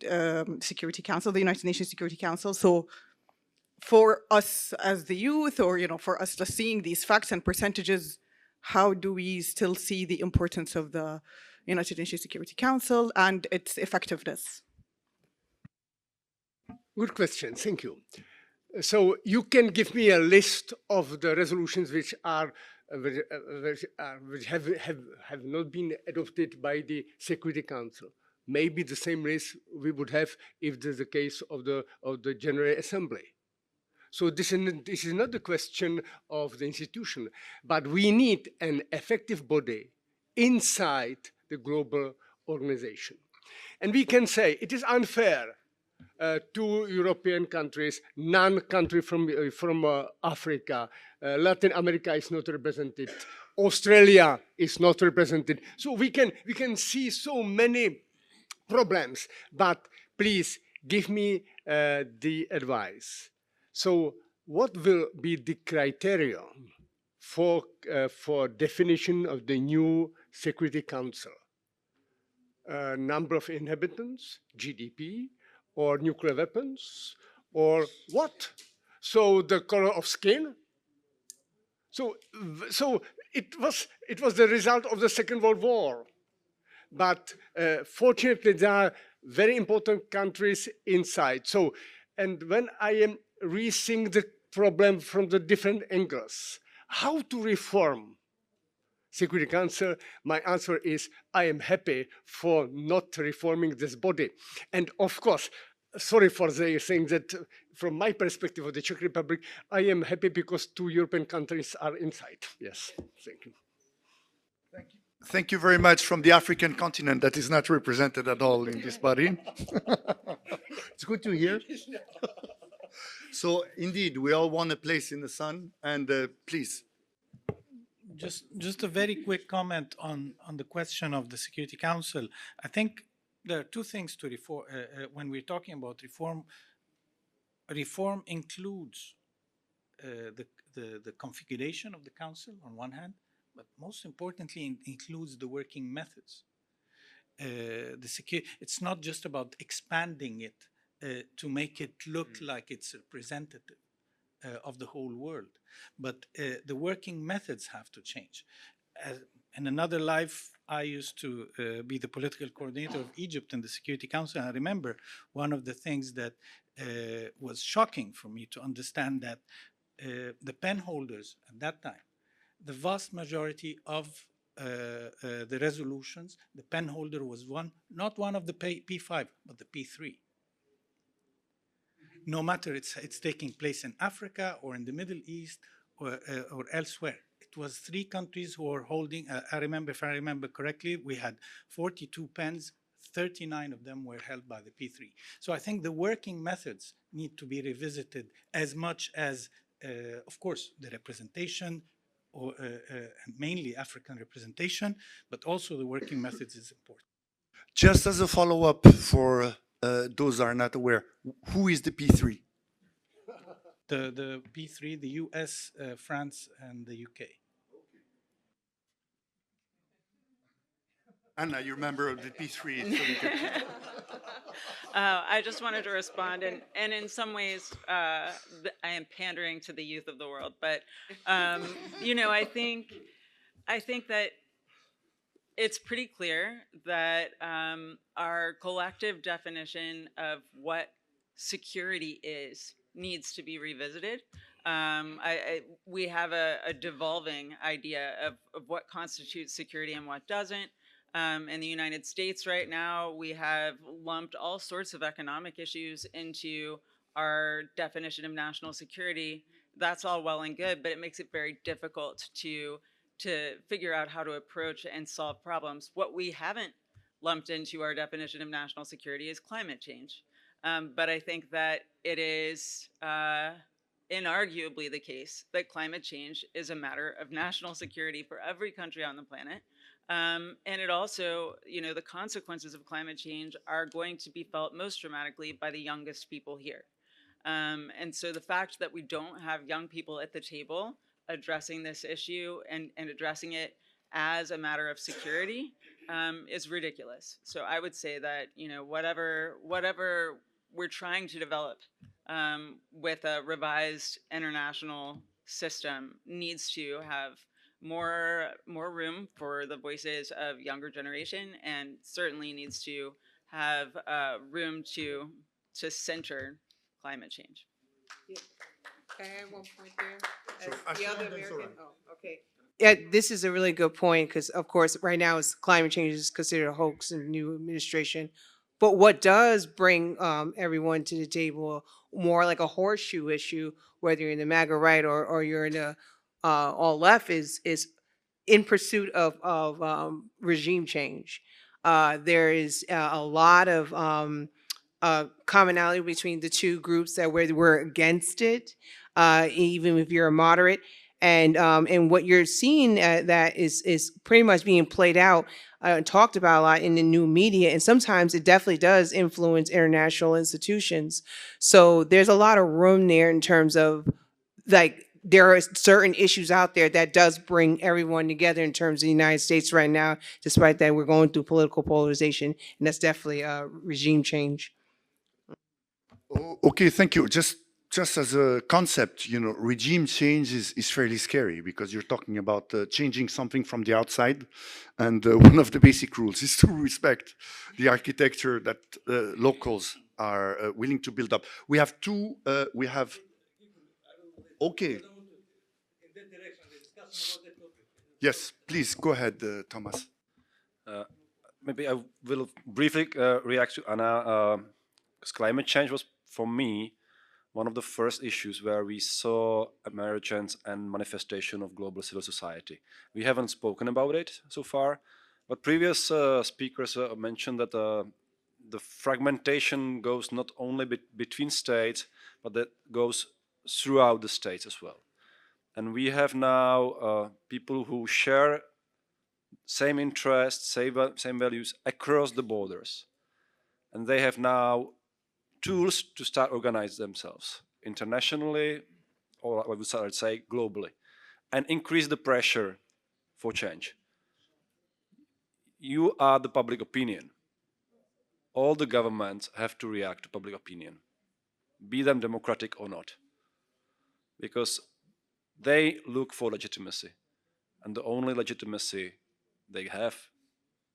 Security Council, the United Nations Security Council. So for us as the youth, or for us just seeing these facts and percentages, how do we still see the importance of the United Nations Security Council and its effectiveness? Good question, thank you. So you can give me a list of the resolutions which are which have not been adopted by the Security Council. Maybe the same race we would have if there's a case of the General Assembly. So this is not the question of the institution, but we need an effective body inside the global organization. And we can say it is unfair to European countries, non-country from Africa, Latin America is not represented, Australia is not represented. So we can see so many problems, but please give me the advice. So what will be the criterion for definition of the new Security Council? Number of inhabitants, GDP, or nuclear weapons, or what? So the color of skin? So it was the result of the Second World War. But fortunately, there are very important countries inside. So, and when I am re-seeing the problem from the different angles, how to reform Security Council, my answer is I am happy for not reforming this body. And of course, sorry for saying that from my perspective of the Czech Republic, I am happy because 2 European countries are inside. Yes, thank you. Thank you very much from the African continent that is not represented at all in this body. It's good to hear. So indeed, we all want a place in the sun, and please. Just a very quick comment on the question of the Security Council. I think there are 2 things to reform when we're talking about reform. Reform includes the configuration of the council on one hand, but most importantly, it includes the working methods. It's not just about expanding it to make it look like it's representative of the whole world, but the working methods have to change. In another life, I used to be the political coordinator of Egypt in the Security Council. And I remember one of the things that was shocking for me to understand that the pen holders at that time, the vast majority of the resolutions, the pen holder was not one of the P5, but the P3. No matter it's taking place in Africa or in the Middle East or elsewhere. It was 3 countries who were holding, if I remember correctly, we had 42 pens, 39 of them were held by the P3. So I think the working methods need to be revisited as much as, of course, the representation, or mainly African representation, but also the working methods is important. Just as a follow-up for those who are not aware, who is the P3? The P3, the US, France, and the UK. Anna, you're a member of the P3. So you can... I just wanted to respond, and in some ways, I am pandering to the youth of the world. But you know, I think that it's pretty clear that our collective definition of what security is needs to be revisited. We have a devolving idea of what constitutes security and what doesn't. In the United States right now, we have lumped all sorts of economic issues into our definition of national security. That's all well and good, but it makes it very difficult to figure out how to approach and solve problems. What we haven't lumped into our definition of national security is climate change. But I think that it is inarguably the case that climate change is a matter of national security for every country on the planet. And it also, you know, the consequences of climate change are going to be felt most dramatically by the youngest people here. And so the fact that we don't have young people at the table addressing this issue and addressing it as a matter of security is ridiculous. So I would say that, you know, whatever we're trying to develop with a revised international system needs to have more room for the voices of younger generation, and certainly needs to have room to center climate change. Can I add one point there? As the other American, oh, okay. Yeah, this is a really good point because, of course, right now it's climate change is considered a hoax in the new administration. But what does bring everyone to the table, more like a horseshoe issue, whether you're in the MAGA right or you're in the all left, is in pursuit of regime change. There is a lot of commonality between the two groups that we're against it, even if you're a moderate. And what you're seeing that is pretty much being played out and talked about a lot in the new media, and sometimes it definitely does influence international institutions. So there's a lot of room there in terms of, like, there are certain issues out there that does bring everyone together in terms of the United States right now, despite that we're going through political polarization, and that's definitely a regime change. Okay, thank you. Just as a concept, you know, regime change is fairly scary because you're talking about changing something from the outside, and one of the basic rules is to respect the architecture that locals are willing to build up. We have two. We have. Okay. Yes, please go ahead, Thomas. Maybe I will briefly react to Anna. 'Cause climate change was, for me, one of the first issues where we saw emergence and manifestation of global civil society. We haven't spoken about it so far, but previous speakers mentioned that the fragmentation goes not only between states, but that goes throughout the states as well. And we have now people who share same interests, same values across the borders. And they have now tools to start organize themselves internationally, or I would say globally, and increase the pressure for change. You are the public opinion. All the governments have to react to public opinion, be them democratic or not, because they look for legitimacy, and the only legitimacy they have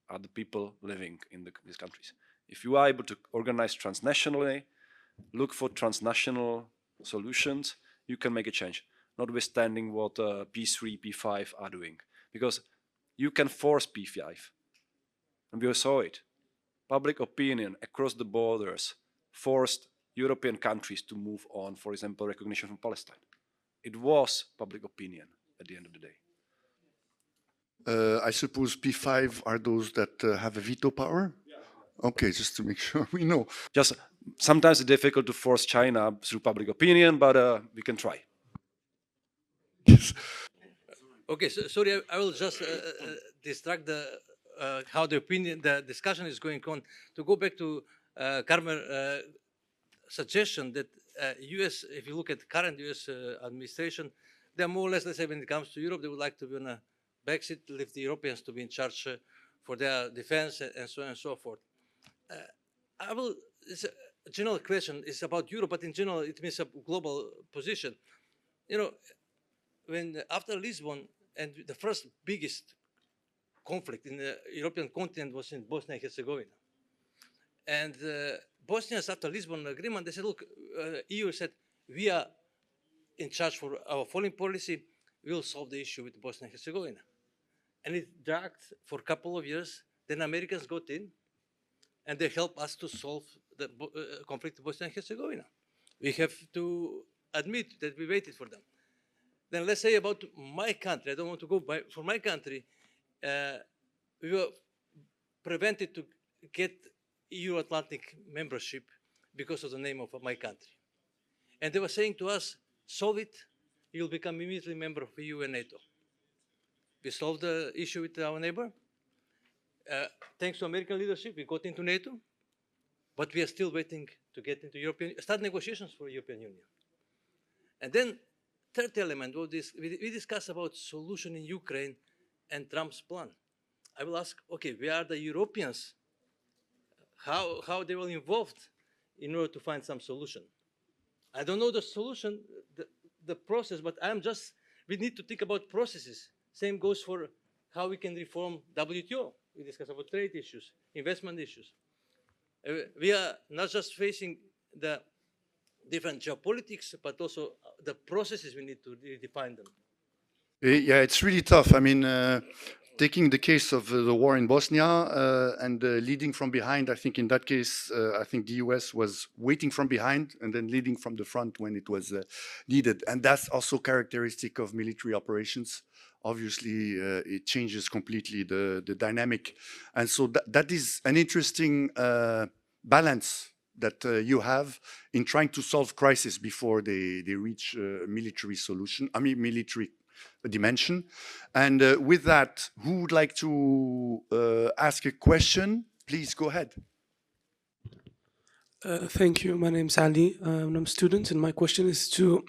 are the people living in these countries. If you are able to organize transnationally, look for transnational solutions, you can make a change, notwithstanding what P3, P5 are doing. Because you can force P5. And we saw it. Public opinion across the borders forced European countries to move on, for example, recognition from Palestine. It was public opinion at the end of the day. I suppose P5 are those that have a veto power? Yeah. Okay, just to make sure we know. Just sometimes it's difficult to force China through public opinion, but we can try. Okay, so, sorry, I will just distract how the discussion is going on. To go back to Carmen's suggestion that U.S., if you look at the current U.S. administration, they're more or less, let's say, when it comes to Europe, they would like to be on a Brexit, leave the Europeans to be in charge for their defense and so on and so forth. It's a general question. It's about Europe, but in general, it means a global position. You know, when after Lisbon, and the first biggest conflict in the European continent was in Bosnia and Herzegovina. And Bosnians, after Lisbon agreement, they said, look, EU said, we are in charge for our foreign policy, we will solve the issue with Bosnia and Herzegovina. And it dragged for a couple of years, then Americans got in, and they helped us to solve the conflict in Bosnia and Herzegovina. We have to admit that we waited for them. Then let's say about my country, I don't want to go by, for my country, we were prevented to get Euro-Atlantic membership because of the name of my country. And they were saying to us, solve it, you'll become immediately member of EU and NATO. We solved the issue with our neighbor. Thanks to American leadership, we got into NATO, but we are still waiting to get into start negotiations for European Union. And then third element of this, we discussed about solution in Ukraine and Trump's plan. I will ask, okay, where are the Europeans? How they were involved in order to find some solution? I don't know the solution, the process, but we need to think about processes. Same goes for how we can reform WTO. We discuss about trade issues, investment issues. We are not just facing the different geopolitics, but also the processes we need to redefine them. Yeah, it's really tough. I mean, taking the case of the war in Bosnia and leading from behind, I think in that case, I think the US was waiting from behind and then leading from the front when it was needed. And that's also characteristic of military operations. Obviously, it changes completely the dynamic. And so that is an interesting balance that you have in trying to solve crisis before they reach military solution, I mean, military dimension. And with that, who would like to ask a question? Please go ahead. Thank you. My name's Ali. I'm a student, and my question is to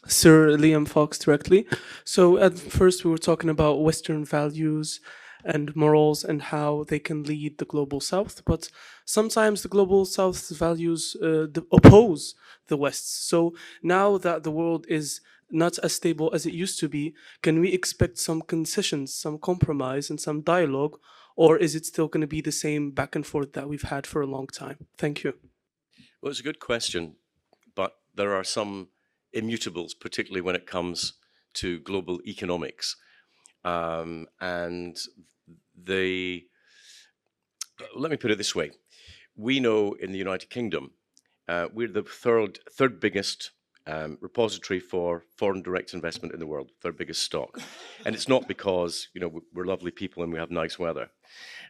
Sir Liam Fox directly. So at first, we were talking about Western values and morals and how they can lead the global South, but sometimes the global South's values oppose the West's. So now that the world is not as stable as it used to be, can we expect some concessions, some compromise, and some dialogue, or is it still going to be the same back and forth that we've had for a long time? Thank you. Well, it's a good question, but there are some immutables, particularly when it comes to global economics. And let me put it this way. We know in the United Kingdom, we're the third biggest repository for foreign direct investment in the world, third biggest stock. And it's not because, you know, we're lovely people and we have nice weather.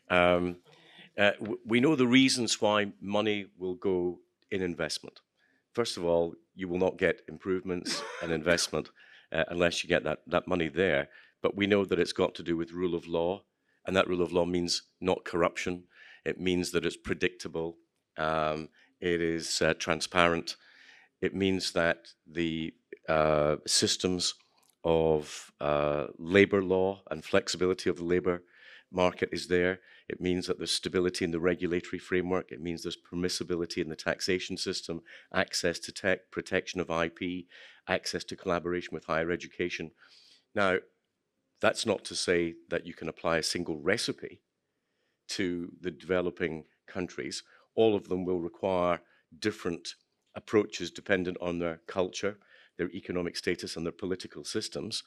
We know the reasons why money will go in investment. First of all, you will not get improvements and investment unless you get that money there. But we know that it's got to do with rule of law, and that rule of law means not corruption. It means that it's predictable. It is transparent. It means that the systems of labor law and flexibility of the labor market is there. It means that there's stability in the regulatory framework. It means there's permissibility in the taxation system, access to tech, protection of IP, access to collaboration with higher education. Now, that's not to say that you can apply a single recipe to the developing countries. All of them will require different approaches dependent on their culture, their economic status, and their political systems.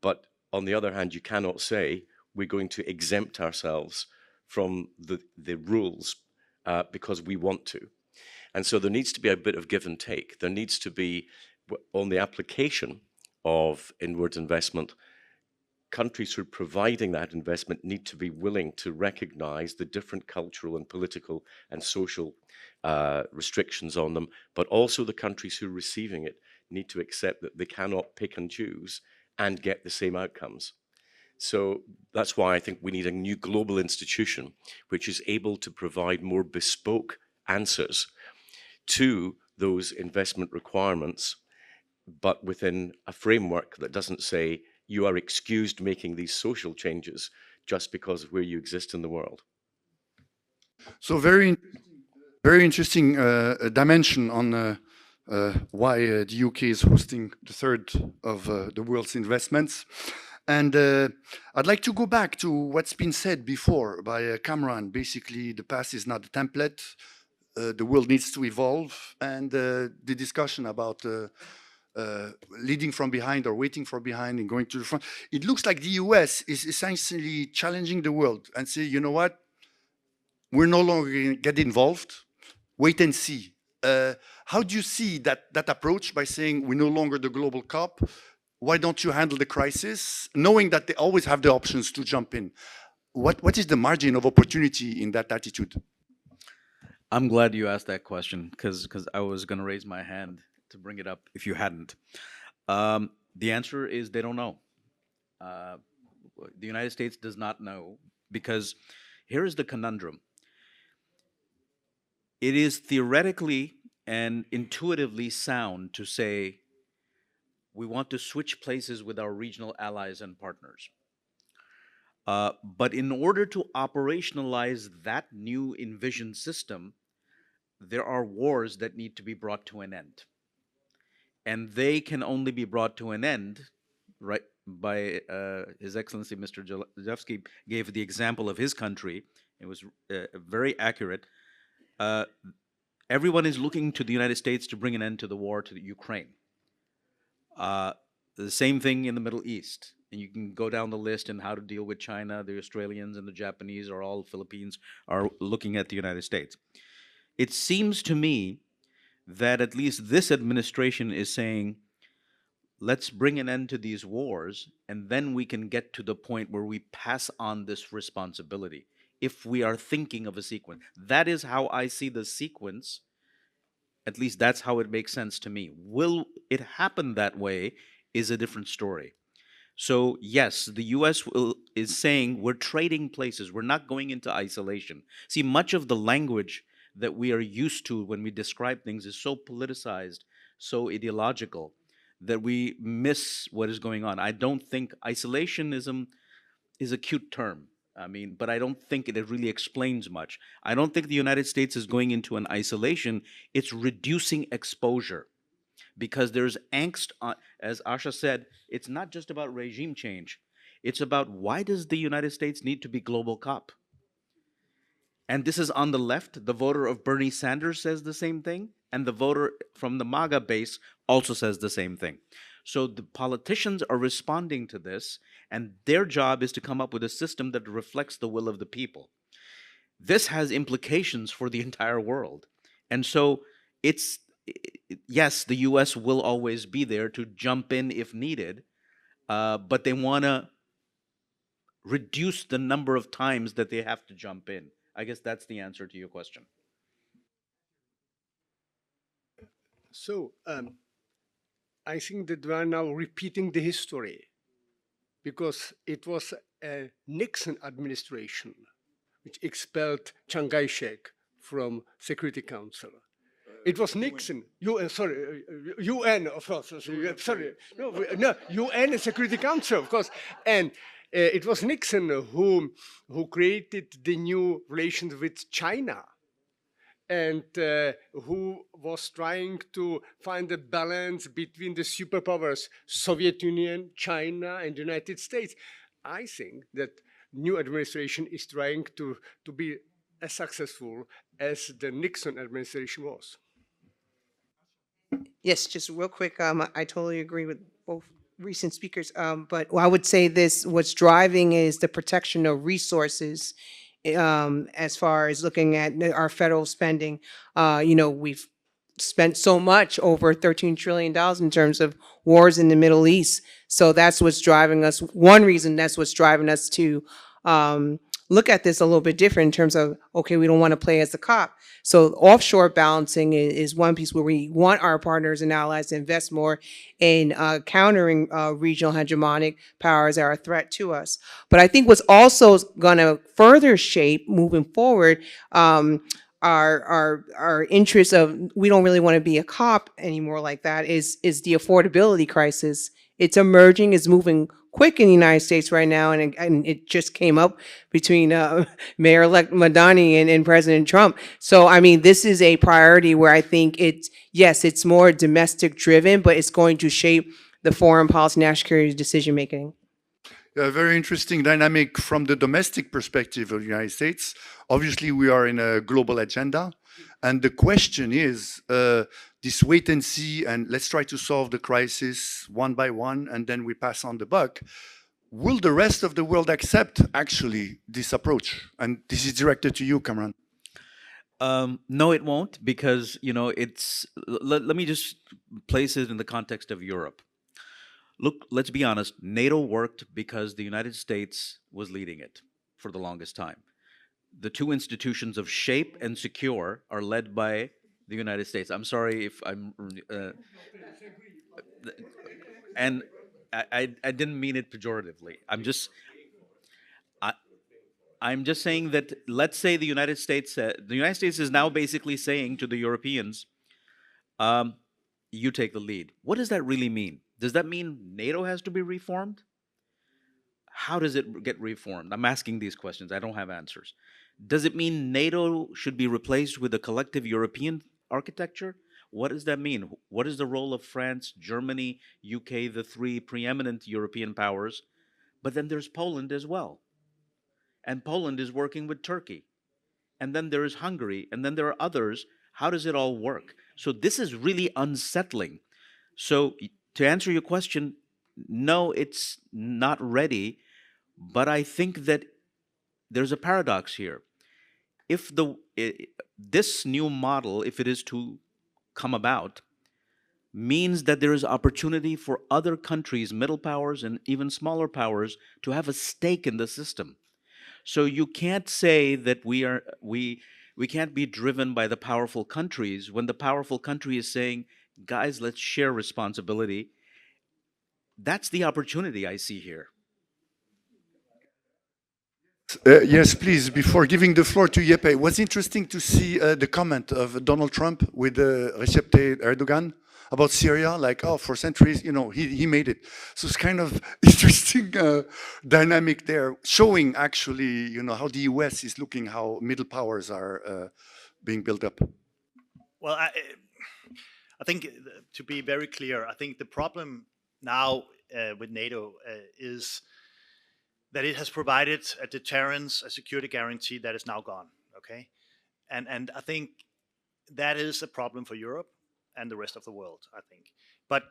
But on the other hand, you cannot say we're going to exempt ourselves from the rules because we want to. And so there needs to be a bit of give and take. There needs to be, on the application of inward investment, countries who are providing that investment need to be willing to recognize the different cultural and political and social restrictions on them, but also the countries who are receiving it need to accept that they cannot pick and choose and get the same outcomes. So that's why I think we need a new global institution which is able to provide more bespoke answers to those investment requirements, but within a framework that doesn't say you are excused making these social changes just because of where you exist in the world. So very interesting dimension on why the UK is hosting the third of the world's investments. And I'd like to go back to what's been said before by Cameron. Basically, the past is not a template. The world needs to evolve. And the discussion about leading from behind or waiting from behind and going to the front. It looks like the US is essentially challenging the world and say, you know what? We're no longer going to get involved. Wait and see. How do you see that approach by saying we're no longer the global cop? Why don't you handle the crisis, knowing that they always have the options to jump in? What is the margin of opportunity in that attitude? I'm glad you asked that question because I was going to raise my hand to bring it up if you hadn't. The answer is they don't know. The United States does not know because here is the conundrum. It is theoretically and intuitively sound to say we want to switch places with our regional allies and partners. But in order to operationalize that new envisioned system, there are wars that need to be brought to an end. And they can only be brought to an end, right, by His Excellency Mr. Jafsky gave the example of his country. It was very accurate. Everyone is looking to the United States to bring an end to the war to the Ukraine. The same thing in the Middle East. And you can go down the list and how to deal with China. The Australians and the Japanese are all Philippines are looking at the United States. It seems to me that at least this administration is saying, let's bring an end to these wars, and then we can get to the point where we pass on this responsibility. If we are thinking of a sequence, that is how I see the sequence. At least that's how it makes sense to me. Will it happen that way is a different story. So yes, the US is saying we're trading places. We're not going into isolation. See, much of the language that we are used to when we describe things is so politicized, so ideological, that we miss what is going on. I don't think isolationism is a cute term. I mean, but I don't think it really explains much. I don't think the United States is going into an isolation. It's reducing exposure because there's angst, as Asha said, it's not just about regime change. It's about why does the United States need to be global cop? And this is on the left. The voter of Bernie Sanders says the same thing, and the voter from the MAGA base also says the same thing. So the politicians are responding to this, and their job is to come up with a system that reflects the will of the people. This has implications for the entire world. And so it's, yes, the US will always be there to jump in if needed, but they want to reduce the number of times that they have to jump in. I guess that's the answer to your question. So I think that we are now repeating the history because it was a Nixon administration which expelled Chiang Kai-shek from Security Council. It was Nixon, UN, of course, UN and Security Council, of course, and it was Nixon who created the new relations with China and who was trying to find a balance between the superpowers, Soviet Union, China, and the United States. I think that new administration is trying to be as successful as the Nixon administration was. Yes, just real quick, I totally agree with both recent speakers, but I would say this, what's driving is the protection of resources as far as looking at our federal spending. We've spent so much, over $13 trillion in terms of wars in the Middle East. So that's what's driving us. One reason that's what's driving us to look at this a little bit different in terms of, okay, we don't want to play as a cop. So offshore balancing is one piece where we want our partners and allies to invest more in countering regional hegemonic powers that are a threat to us. But I think what's also going to further shape moving forward our interest of, we don't really want to be a cop anymore like that, is the affordability crisis. It's emerging, it's moving quick in the United States right now, and it just came up between Mayor-elect Madani and President Trump. So, I mean, this is a priority where I think it's more domestic driven, but it's going to shape the foreign policy, national security decision making. A very interesting dynamic from the domestic perspective of the United States. Obviously, we are in a global agenda. And the question is, this wait and see, and let's try to solve the crisis one by one, and then we pass on the buck. Will the rest of the world accept, actually, this approach? And this is directed to you, Cameron. No, it won't, because, let me just place it in the context of Europe. Look, let's be honest, NATO worked because the United States was leading it for the longest time. The two institutions of SHAPE and SECURE are led by the United States. I'm sorry if I'm... and I didn't mean it pejoratively. I'm just saying that, let's say the United States is now basically saying to the Europeans, you take the lead. What does that really mean? Does that mean NATO has to be reformed? How does it get reformed? I'm asking these questions. I don't have answers. Does it mean NATO should be replaced with a collective European architecture? What does that mean? What is the role of France, Germany, UK, the three preeminent European powers? But then there's Poland as well. And Poland is working with Turkey. And then there is Hungary. And then there are others. How does it all work? So this is really unsettling. So to answer your question, no, it's not ready, but I think that there's a paradox here. If this new model, if it is to come about, means that there is opportunity for other countries, middle powers and even smaller powers, to have a stake in the system. So you can't say that we can't be driven by the powerful countries when the powerful country is saying, guys, let's share responsibility. That's the opportunity I see here. Yes, please. Before giving the floor to Jeppe, it was interesting to see the comment of Donald Trump with Recep Tayyip Erdogan about Syria, like, oh, for centuries, you know, he made it. So it's kind of interesting dynamic there, showing actually, you know, how the US is looking, how middle powers are being built up. Well, I think to be very clear, I think the problem now with NATO is that it has provided a deterrence, a security guarantee that is now gone, okay? And I think that is a problem for Europe and the rest of the world, I think. But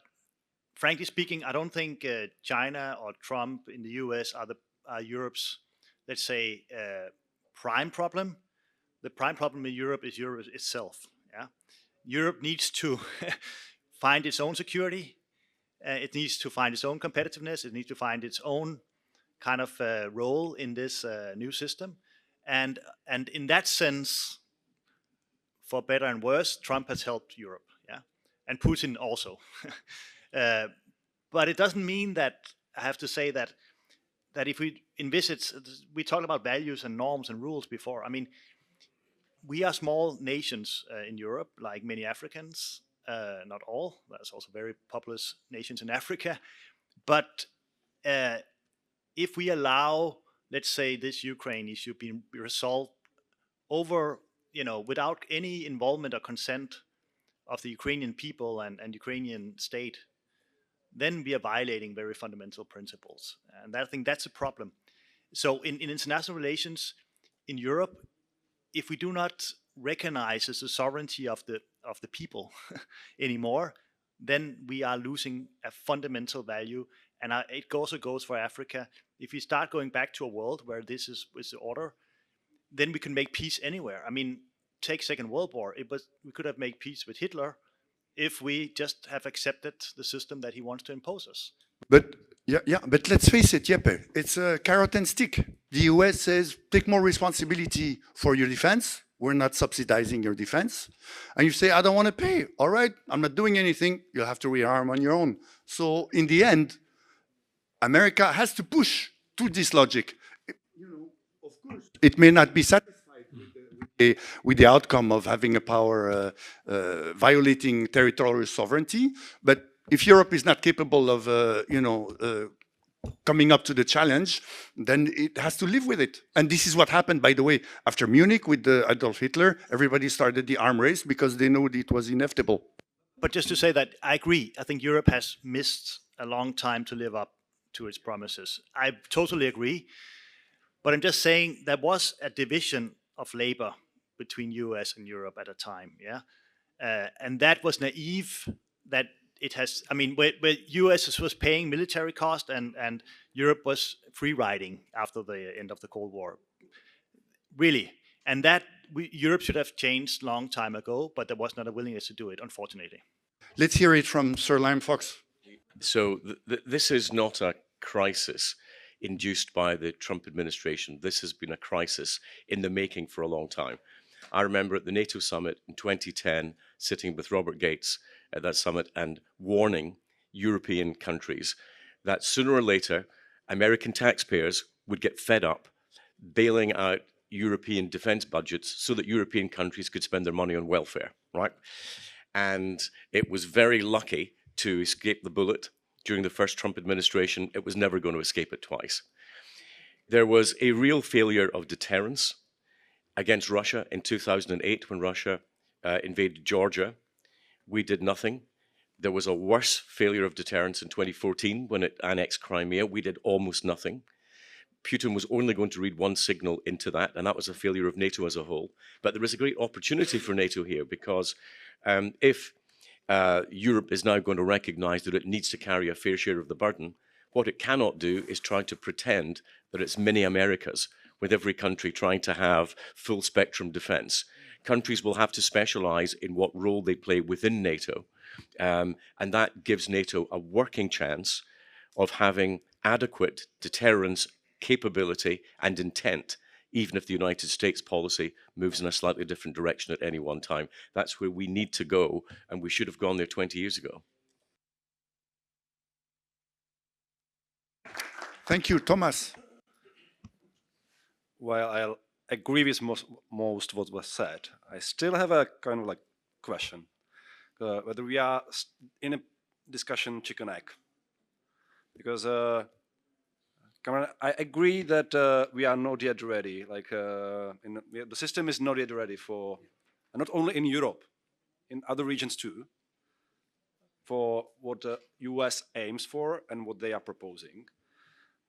frankly speaking, I don't think China or Trump in the US are Europe's, let's say, prime problem. The prime problem in Europe is Europe itself, yeah? Europe needs to find its own security. It needs to find its own competitiveness. It needs to find its own kind of role in this new system. And in that sense, for better and worse, Trump has helped Europe, yeah, and Putin also. But it doesn't mean that, I have to say that if we envisage, we talked about values and norms and rules before. I mean, we are small nations in Europe, like many Africans, not all. There's also very populous nations in Africa. But if we allow, let's say, this Ukraine issue being resolved over, you know, without any involvement or consent of the Ukrainian people and Ukrainian state, then we are violating very fundamental principles. And I think that's a problem. So in international relations in Europe, if we do not recognize the sovereignty of the people anymore, then we are losing a fundamental value. And it also goes for Africa. If we start going back to a world where this is the order, then we can make peace anywhere. I mean, take Second World War. We could have made peace with Hitler if we just have accepted the system that he wants to impose us. But but let's face it, Jeppe, it's a carrot and stick. The US says, take more responsibility for your defense. We're not subsidizing your defense. And you say, I don't want to pay. All right, I'm not doing anything. You'll have to rearm on your own. So in the end, America has to push to this logic. You know, of course, it may not be satisfied with the outcome of having a power violating territorial sovereignty, but if Europe is not capable of, coming up to the challenge, then it has to live with it. And this is what happened, by the way, after Munich with Adolf Hitler. Everybody started the arm race because they knew it was inevitable. But just to say that I agree, I think Europe has missed a long time to live up to its promises. I totally agree. But I'm just saying there was a division of labor between US and Europe at a time, yeah? And that was naive, that it has, I mean, where US was paying military cost and Europe was free riding after the end of the Cold War. Really. And that Europe should have changed long time ago, but there was not a willingness to do it, unfortunately. Let's hear it from Sir Liam Fox. So this is not a crisis induced by the Trump administration. This has been a crisis in the making for a long time. I remember at the NATO summit in 2010, sitting with Robert Gates at that summit and warning European countries that sooner or later, American taxpayers would get fed up bailing out European defense budgets so that European countries could spend their money on welfare, right? And it was very lucky to escape the bullet during the first Trump administration. It was never going to escape it twice. There was a real failure of deterrence against Russia in 2008 when Russia invaded Georgia. We did nothing. There was a worse failure of deterrence in 2014 when it annexed Crimea. We did almost nothing. Putin was only going to read one signal into that, and that was a failure of NATO as a whole. But there is a great opportunity for NATO here because if Europe is now going to recognize that it needs to carry a fair share of the burden. What it cannot do is try to pretend that it's mini Americas, with every country trying to have full spectrum defense. Countries will have to specialize in what role they play within NATO. And that gives NATO a working chance of having adequate deterrence capability and intent, even if the United States policy moves in a slightly different direction at any one time. That's where we need to go, and we should have gone there 20 years ago. Thank you, Thomas. While I'll agree with most what was said, I still have a kind of like question. Whether we are in a discussion chicken egg. Because I agree that we are not yet ready. Like the system is not yet ready for, not only in Europe, in other regions too, for what the US aims for and what they are proposing.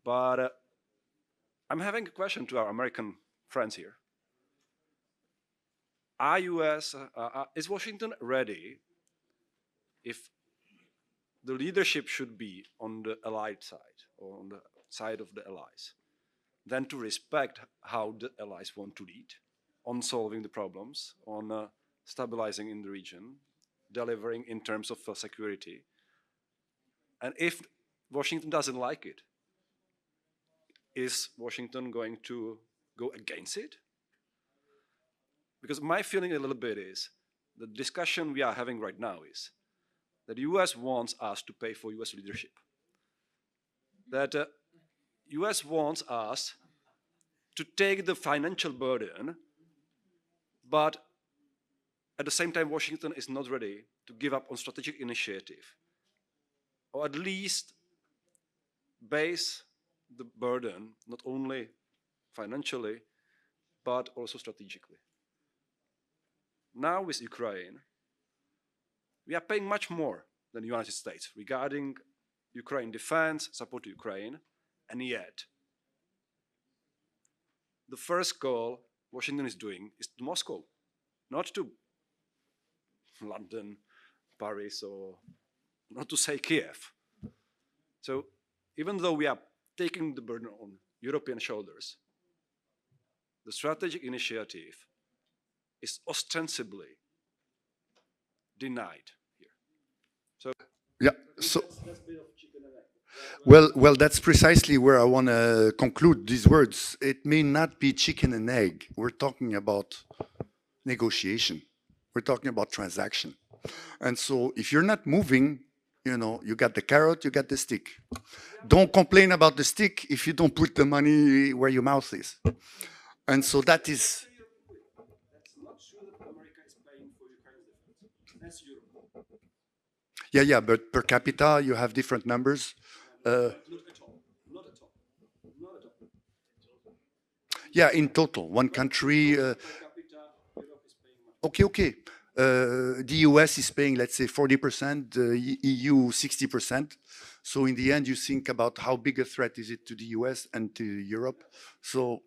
But I'm having a question to our American friends here. Is Washington ready if the leadership should be on the allied side or on the side of the allies, then to respect how the allies want to lead on solving the problems, on stabilizing in the region, delivering in terms of security. And if Washington doesn't like it, is Washington going to go against it? Because my feeling a little bit is the discussion we are having right now is that the US wants us to pay for US leadership. That US wants us to take the financial burden, but at the same time, Washington is not ready to give up on strategic initiative, or at least base the burden not only financially, but also strategically. Now with Ukraine, we are paying much more than the United States regarding Ukraine defense, support to Ukraine, and yet the first call Washington is doing is to Moscow, not to London, Paris, or not to say Kiev. So even though we are taking the burden on European shoulders, the strategic initiative is ostensibly denied here. So yeah, so well, that's precisely where I want to conclude these words. It may not be chicken and egg. We're talking about negotiation. We're talking about transaction. And so if you're not moving, you got the carrot, you got the stick. Don't complain about the stick if you don't put the money where your mouth is. And so that is. That's not true that America is paying for Ukraine's defense. That's Europe. Yeah, but per capita you have different numbers. Not at all. Not at all. Not at all. Yeah, in total, one country. Okay. The US is paying, let's say, 40%, the EU 60%. So in the end, you think about how big a threat is it to the US and to Europe. So,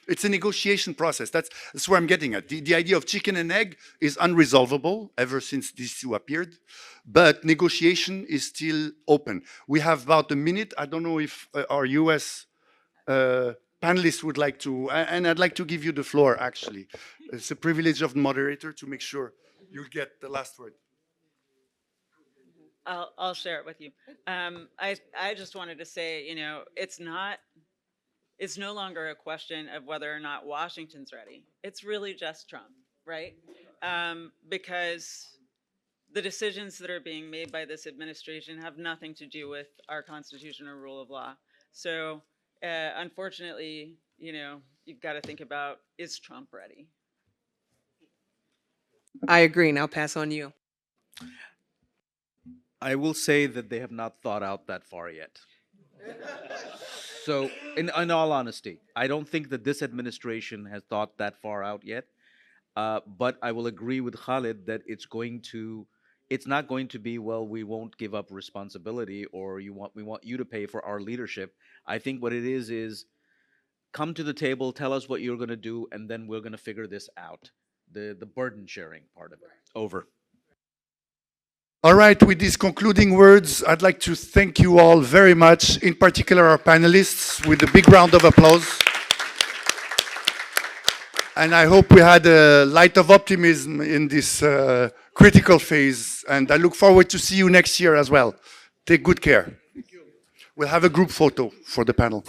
it's a negotiation process. That's where I'm getting at. The idea of chicken and egg is unresolvable ever since these two appeared, but negotiation is still open. We have about a minute. I don't know if our US panelists would like to, and I'd like to give you the floor, actually. It's a privilege of the moderator to make sure you get the last word. I'll share it with you. I just wanted to say, it's no longer a question of whether or not Washington's ready. It's really just Trump, right? Because the decisions that are being made by this administration have nothing to do with our Constitution or rule of law. So unfortunately, you've got to think about, is Trump ready? I agree, and I'll pass on you. I will say that they have not thought out that far yet. So, in all honesty, I don't think that this administration has thought that far out yet. But I will agree with Khalid that it's not going to be, well, we won't give up responsibility, or we want you to pay for our leadership. I think what it is come to the table, tell us what you're going to do, and then we're going to figure this out. The burden sharing part of it. Over. All right, with these concluding words, I'd like to thank you all very much, in particular our panelists, with a big round of applause. And I hope we had a light of optimism in this critical phase. And I look forward to see you next year as well. Take good care. We'll have a group photo for the panel.